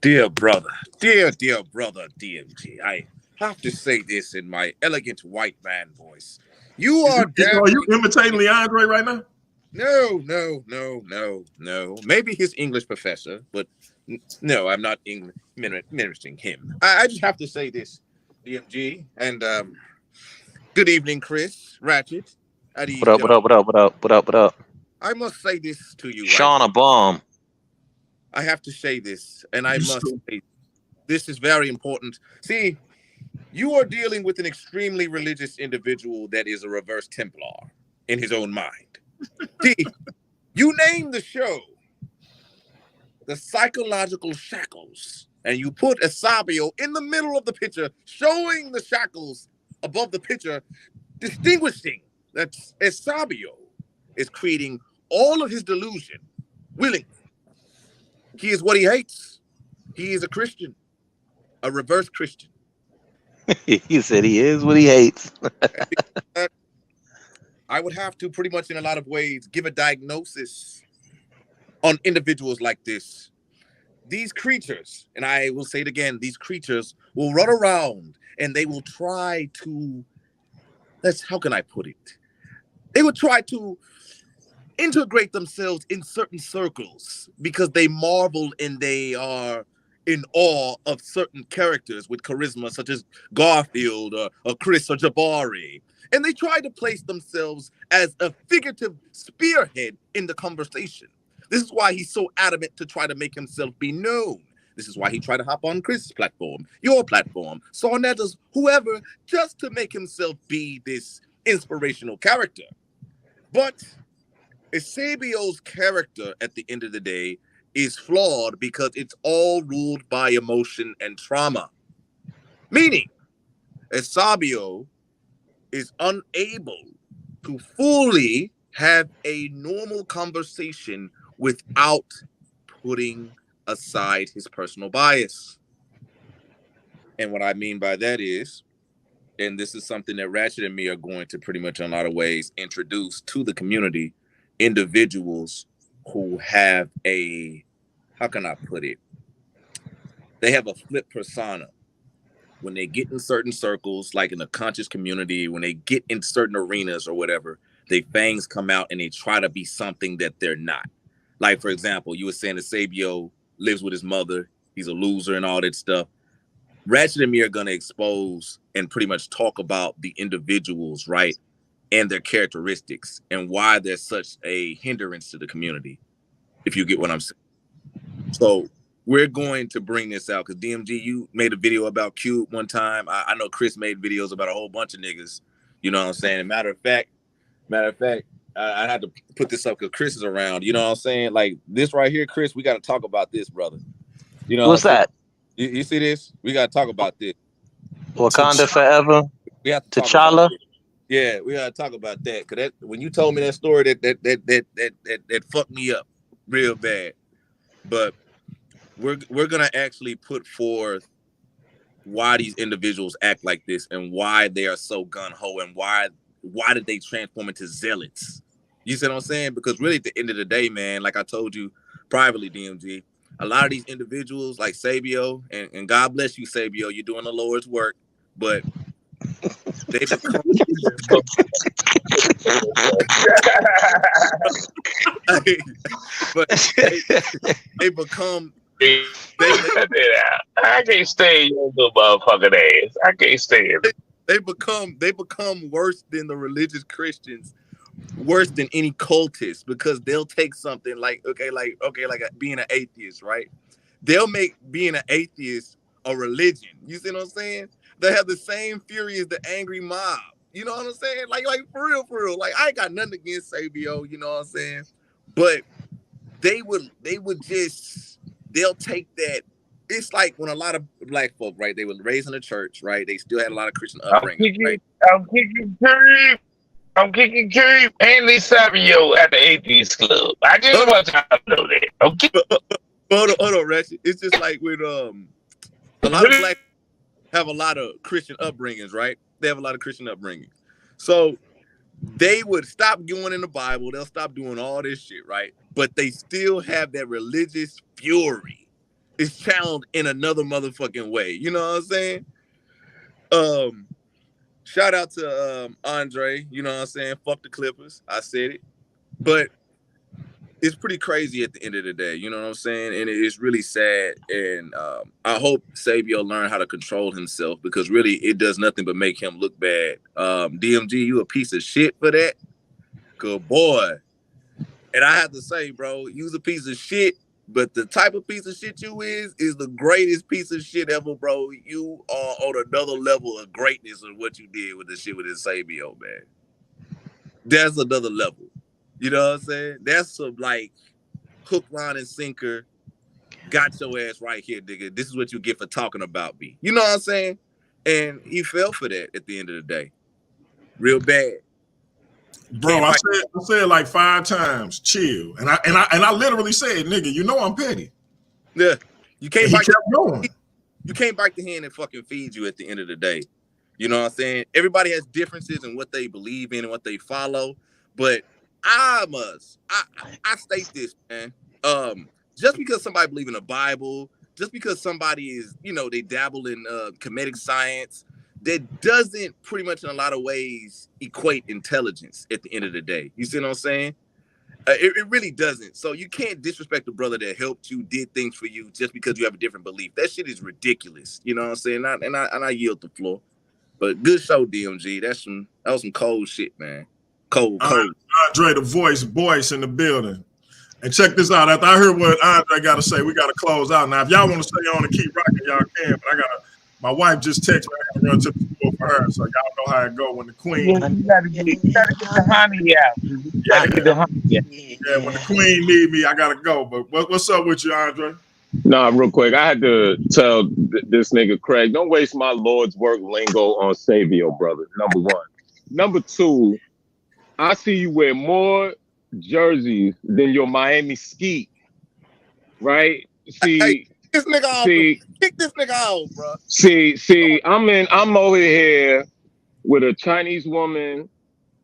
Dear brother, dear brother DMG, I have to say this in my elegant white man voice. You are Are you imitating Leandre right now? No. Maybe his English professor, but no, I'm not ministering him. I just have to say this, DMG, and good evening, Chris, Ratchet. What up? I must say this to you. Sean a bomb. I have to say this, and I must say this is very important. See, you are dealing with an extremely religious individual that is a reverse Templar in his own mind. See, you name the show The Psychological Shackles, and you put Esabio in the middle of the picture, showing the shackles above the picture, distinguishing that Esabio is creating all of his delusion willingly. He is what he hates. He is a Christian, a reverse Christian. He said he is what he hates. I would have to pretty much in a lot of ways give a diagnosis on individuals like this. These creatures, and I will say it again, these creatures will run around and they will try to, how can I put it? They will try to integrate themselves in certain circles because they marvel and they are in awe of certain characters with charisma, such as Garfield or Chris or Jabari. And they try to place themselves as a figurative spearhead in the conversation. This is why he's so adamant to try to make himself be known. This is why he tried to hop on Chris's platform, your platform, Sarnetta's, whoever, just to make himself be this inspirational character. But Esabio's character, at the end of the day, is flawed because it's all ruled by emotion and trauma. Meaning, Esabio is unable to fully have a normal conversation without putting aside his personal bias. And what I mean by that is, and this is something that Ratchet and me are going to pretty much in a lot of ways introduce to the community, individuals who have a, how can I put it? They have a flip persona. When they get in certain circles, like in the conscious community, when they get in certain arenas or whatever, their fangs come out and they try to be something that they're not. Like, for example, you were saying Esabio lives with his mother. He's a loser and all that stuff. Ratchet and me are going to expose and pretty much talk about the individuals, right, and their characteristics and why they're such a hindrance to the community, if you get what I'm saying. So we're going to bring this out because DMG, you made a video about Cube one time. I know Chris made videos about a whole bunch of niggas. You know what I'm saying? And matter of fact, I had to put this up because Chris is around. You know what I'm saying? Like this right here, Chris, we got to talk about this, brother. You know what's that? You see this? We got to talk about this. Wakanda forever. We have to T'Challa. Yeah, we got to talk about that because when you told me that story, that fucked me up real bad. But we're gonna actually put forth why these individuals act like this and why they are so gun-ho and why did they transform into zealots? You see what I'm saying? Because really at the end of the day, man, like I told you privately, DMG, a lot of these individuals like Sabio, and God bless you, Sabio, you're doing the Lord's work, but they become they become I can't stand your little motherfucking ass. I can't stand it. They become worse than the religious Christians, worse than any cultist, because they'll take something like being an atheist, right? They'll make being an atheist a religion. You see what I'm saying? They have the same fury as the angry mob. You know what I'm saying? Like for real. Like I ain't got nothing against Sabio, you know what I'm saying? But they'll take that. It's like when a lot of black folk, right? They were raised in the church, right? They still had a lot of Christian upbringing, right? I'm kicking Cube and Esabio at the Atheist Club. I just want y'all to know that. Okay. Hold on, Ratchet. It's just like with a lot of black have a lot of Christian upbringings, right? They have a lot of Christian upbringing. So they would stop going in the Bible. They'll stop doing all this shit, right? But they still have that religious fury. It's channeled in another motherfucking way. You know what I'm saying? Shout out to Andre. You know what I'm saying? Fuck the Clippers. I said it. But it's pretty crazy at the end of the day. You know what I'm saying? And it's really sad. And I hope Sabio learn how to control himself because really it does nothing but make him look bad. DMG, you a piece of shit for that? Good boy. And I have to say, bro, you's a piece of shit. But the type of piece of shit you is the greatest piece of shit ever, bro. You are on another level of greatness of what you did with the shit with Esabio, man. That's another level. You know what I'm saying? That's some like hook, line, and sinker. Got your ass right here, nigga. This is what you get for talking about me. You know what I'm saying? And he fell for that at the end of the day. Real bad. Bro, I said like 5 times, chill. And I literally said, nigga, you know I'm petty. Yeah. You can't bite going. You can't bite the hand that fucking feeds you at the end of the day. You know what I'm saying? Everybody has differences in what they believe in and what they follow. But I state this, man. Just because somebody believes in the Bible, just because somebody is, they dabble in comedic science, that doesn't pretty much in a lot of ways equate intelligence at the end of the day. You see what I'm saying? It really doesn't. So you can't disrespect the brother that helped you, did things for you just because you have a different belief. That shit is ridiculous. You know what I'm saying? And I yield the floor. But good show, DMG. That was some cold shit, man. Cold. Andre, the voice in the building. And check this out. After I heard what Andre got to say, we got to close out. Now, if y'all want to stay on and keep rocking, y'all can. But my wife just texted me. I got to run to the store. vote for her. So y'all know how it go when the queen. You gotta get the honey out. You gotta get the honey out. Yeah, when the queen need me, I gotta go. But what's up with you, Andre? Nah, real quick, I had to tell this nigga Craig, don't waste my Lord's work lingo on Esabio, brother. Number one. Number two, I see you wear more jerseys than your Miami Skeet, right? See, Hey, this nigga off. Kick this nigga out, bro. See, I'm over here with a Chinese woman.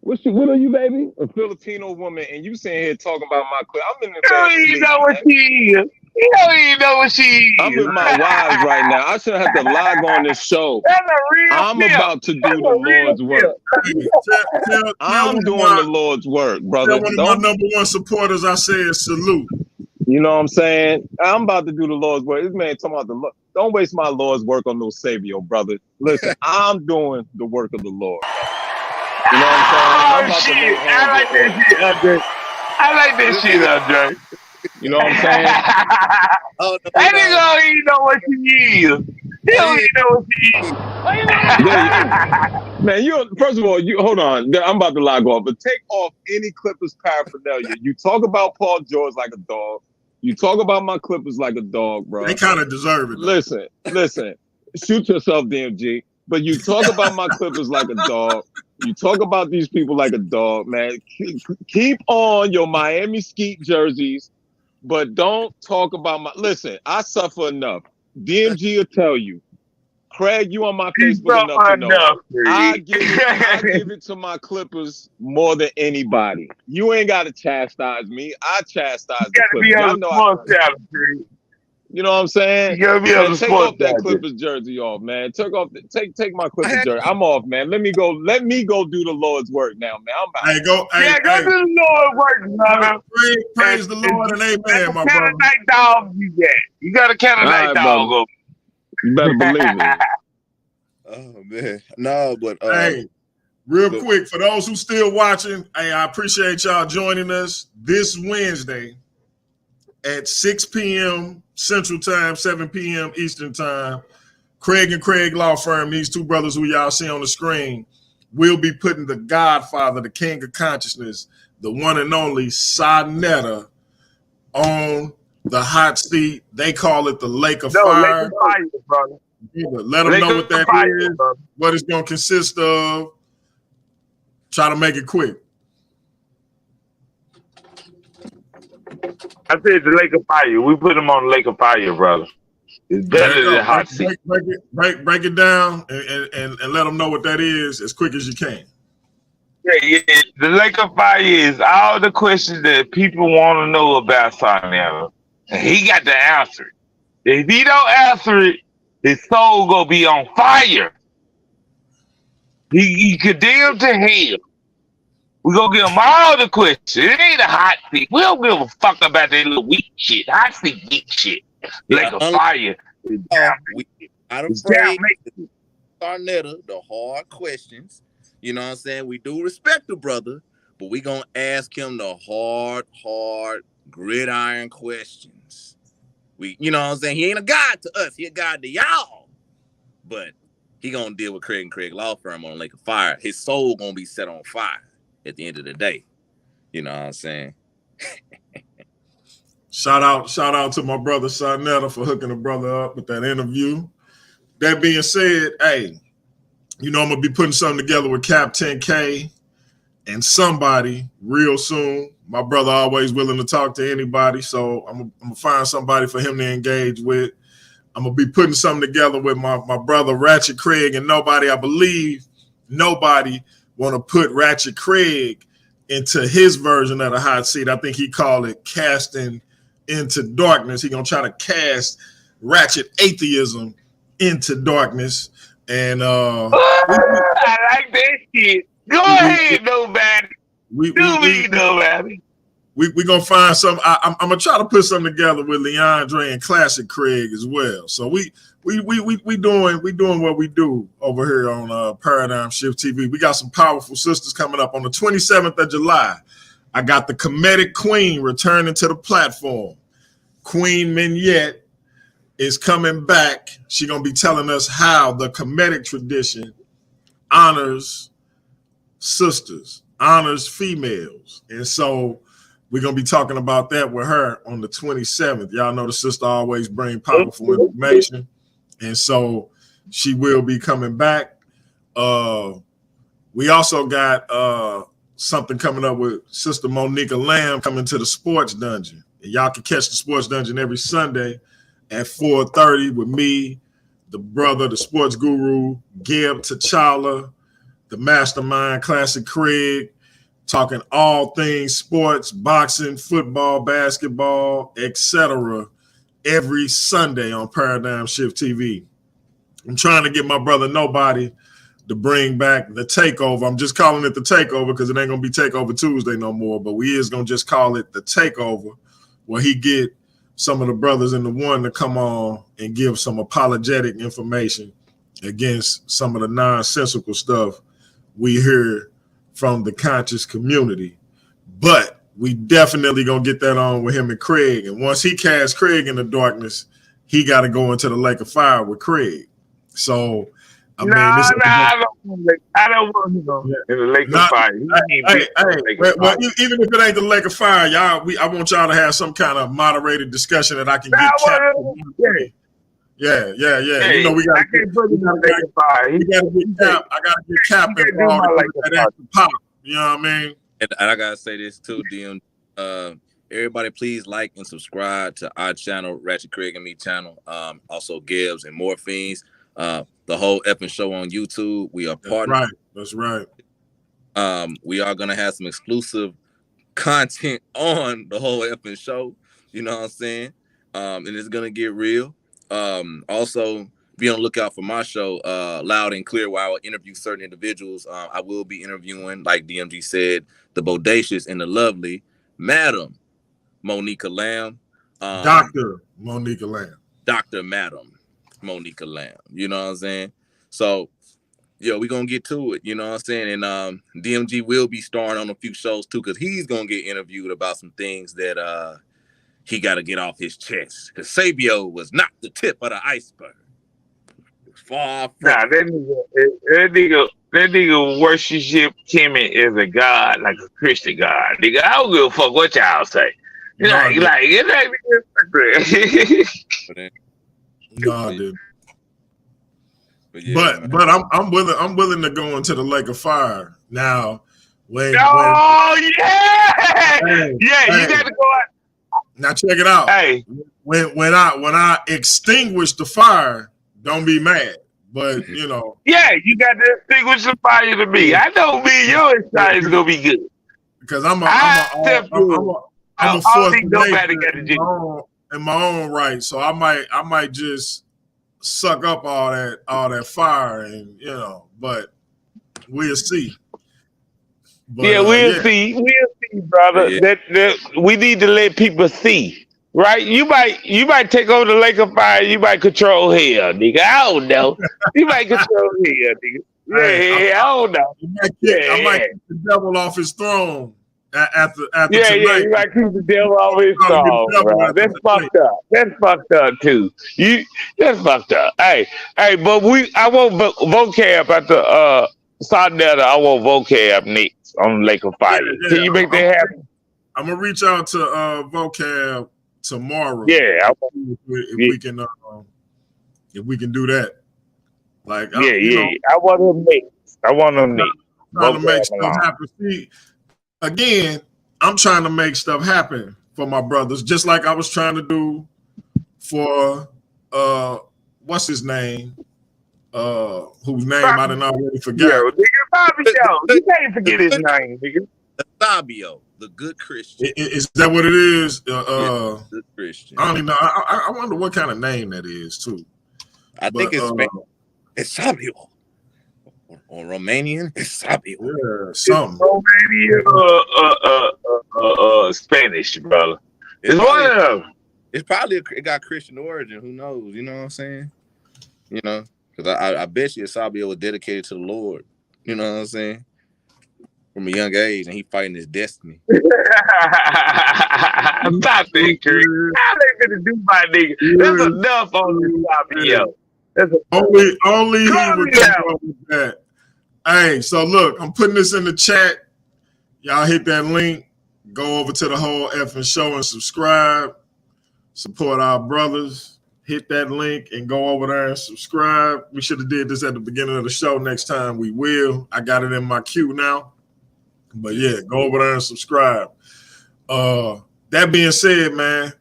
What are you, baby? A Filipino woman, and you sitting here talking about my clip. I'm in the You don't even know what she is. You don't even know what she is. I'm with my wives right now. I shouldn't have to log on this show. That's a real I'm film. about to do the Lord's work. I'm doing the Lord's work, brother. One of my number one supporters, I say, salute. You know what I'm saying? I'm about to do the Lord's work. This man talking about the Lord. Don't waste my Lord's work on no Esabio, brother. Listen, I'm doing the work of the Lord. You know what I'm saying? Shit. I like that shit, Andre. I like that shit, Andre. You know what I'm saying? That nigga don't even know what she is. He don't even know what she is. Man, first of all, hold on. I'm about to log off, but take off any Clippers paraphernalia. You talk about Paul George like a dog. You talk about my Clippers like a dog, bro. They kind of deserve it. Though. Listen. Shoot yourself, DMG. But you talk about my Clippers like a dog. You talk about these people like a dog, man. Keep on your Miami Skeet jerseys, but don't talk about my. Listen, I suffer enough. DMG will tell you. Craig, you on my Facebook enough to know. I give it to my Clippers more than anybody. You ain't got to chastise me. I chastise the Clippers. You know what I'm saying? You gotta be able to take off that Clippers jersey off, man. Take my Clippers jersey. I'm off, man. Let me go do the Lord's work now, man. I'm about go do the Lord's work, brother. Praise the Lord and amen, my brother. Night dog, you got a Canaanite dog over. You better believe it. Oh man, no, but hey, real quick for those who still watching, hey, I appreciate y'all joining us this Wednesday at 6 p.m. Central Time, 7 p.m. Eastern Time. Craig and Craig Law Firm, these two brothers who y'all see on the screen, will be putting the Godfather, the King of Consciousness, the one and only Sonetta, on the hot seat. They call it the Lake of Fire. Lake of Fire, brother. Let them know what that is, what it's going to consist of. Try to make it quick. I said the Lake of Fire. We put them on the Lake of Fire, brother. It's better than hot seat. Break it down and let them know what that is as quick as you can. Yeah. The Lake of Fire is all the questions that people want to know about Sonetta. And he got to answer it. If he don't answer it, his soul gonna be on fire. He condemned to hell. We gonna give him all the questions. It ain't a hot seat. We don't give a fuck about that little weak shit. Hot seat weak shit. Like a fire. We not afraid to Sonetta the hard questions. You know what I'm saying? We do respect the brother, but we gonna ask him the hard gridiron questions. You know what I'm saying? He ain't a god to us. He a god to y'all. But he gonna deal with Craig and Craig Law Firm on Lake of Fire. His soul gonna be set on fire at the end of the day. You know what I'm saying? Shout out to my brother Sonetta for hooking the brother up with that interview. That being said, hey, you know I'm gonna be putting something together with Captain K and somebody real soon. My brother always willing to talk to anybody, so I'm gonna find somebody for him to engage with. I'm gonna be putting something together with my brother Ratchet Craig, and I believe nobody want to put Ratchet Craig into his version of the hot seat. I think he called it casting into darkness. He gonna try to cast Ratchet atheism into darkness. And I like that shit. Go ahead, nobody. Nobody. We're gonna find some. I'm gonna try to put something together with Leandre and Classic Craig as well. So we doing what we do over here on Paradigm Shift TV. We got some powerful sisters coming up on the 27th of July. I got the Comedic Queen returning to the platform. Queen Mignette is coming back. She's gonna be telling us how the Comedic tradition honors sisters, honors females. And so we're going to be talking about that with her on the 27th. Y'all know the sister always bring powerful information. And so she will be coming back. We also got something coming up with Sister Monica Lamb coming to the Sports Dungeon. And y'all can catch the Sports Dungeon every Sunday at 4:30 with me, the brother, the sports guru, Gib T'Challa, the mastermind, Classic Craig, talking all things sports, boxing, football, basketball, etc. every Sunday on Paradigm Shift TV. I'm trying to get my brother Nobody to bring back the takeover. I'm just calling it the takeover because it ain't gonna be Takeover Tuesday no more, but we is gonna just call it the takeover, where he get some of the brothers in the one to come on and give some apologetic information against some of the nonsensical stuff we hear from the conscious community. But we definitely gonna get that on with him and Craig. And once he casts Craig in the darkness, he got to go into the lake of fire with Craig. So I don't want to go in the lake of fire. Well, even if it ain't the lake of fire, y'all, I want y'all to have some kind of moderated discussion that I can get capped. Yeah. Hey, you know, we got. I can't put it in the lake of fire. We got to get capped. I got to get capped involved with that pop. You know what I mean? And I gotta say this too, DM. Everybody, please like and subscribe to our channel, Ratchet Craig and Me channel. Also Gibbs and Morphines. The whole effing show on YouTube. We are partners. That's right. We are gonna have some exclusive content on the whole effing show. You know what I'm saying? And it's gonna get real. Also, be on the lookout for my show, Loud and Clear, where I will interview certain individuals. I will be interviewing, like DMG said, the bodacious and the lovely Madam Monica Lamb. Dr. Monica Lamb. Dr. Madam Monica Lamb. You know what I'm saying? So, we're going to get to it. You know what I'm saying? And DMG will be starring on a few shows, too, because he's going to get interviewed about some things that he got to get off his chest. Because Esabio was not the tip of the iceberg. It was far from that nigga worship Kemet as a god, like a Christian god. Nigga, I don't give a fuck what y'all say. You know, No, dude. But I'm willing to go into the lake of fire now. You got to go out. Now check it out. Hey, when I extinguish the fire, don't be mad. But you know, you got to extinguish the fire to me. I know me and your side is gonna be good. Because I'm a force in my own right. So I might just suck up all that fire, and but we'll see. But, we'll see, brother. Yeah. That we need to let people see, right? You might take over the lake of fire. You might control hell, nigga. I don't know. You might control hell, nigga. I don't know. I might keep the devil off his throne after tonight. You might keep the devil off his throne, bro. That's fucked up. That's fucked up too. That's fucked up. Hey, but I want vocab at the Sodetta. I want vocab next on Lake of Fire. Can you make that happen? I'm gonna reach out to vocab tomorrow. Yeah, if we can do that. Like, I want them next. Trying to make stuff happen. See, again, I'm trying to make stuff happen for my brothers, just like I was trying to do for what's his name? Whose name I didn't already forget. You can't forget his name, nigga. Esabio, the good Christian. Is that what it is? Good Christian. I don't even know. I wonder what kind of name that is too. I think it's Esabio. Or Romanian? Esabio. Yeah, something. Romanian Spanish, brother. It's one of them. It's probably it got Christian origin. Who knows? You know what I'm saying? Because I bet you Esabio was dedicated to the Lord. You know what I'm saying? From a young age, and he fighting his destiny. Stop that, Craig. How they gonna do my nigga? There's enough on this Esabio. Only he would come up with that. Hey, so look, I'm putting this in the chat. Y'all hit that link. Go over to the whole effing show and subscribe. Support our brothers. Hit that link and go over there and subscribe. We should have did this at the beginning of the show. Next time we will. I got it in my queue now. But yeah, go over there and subscribe. That being said, man,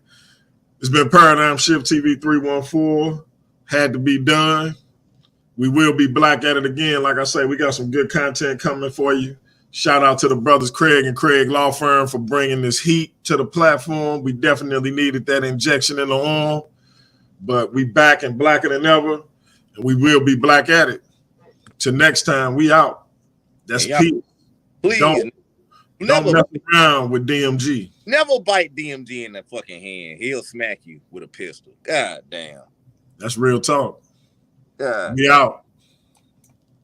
it's been Paradigm Shift TV 314. Had to be done. We will be black at it again. Like I say, we got some good content coming for you. Shout out to the brothers Craig and Craig Law Firm for bringing this heat to the platform. We definitely needed that injection in the arm. But we back and blacker than ever. And we will be black at it. Till next time, we out. That's peace. Please. Don't mess around with DMG. Never bite DMG in the fucking hand. He'll smack you with a pistol. God damn. That's real talk. God. We out.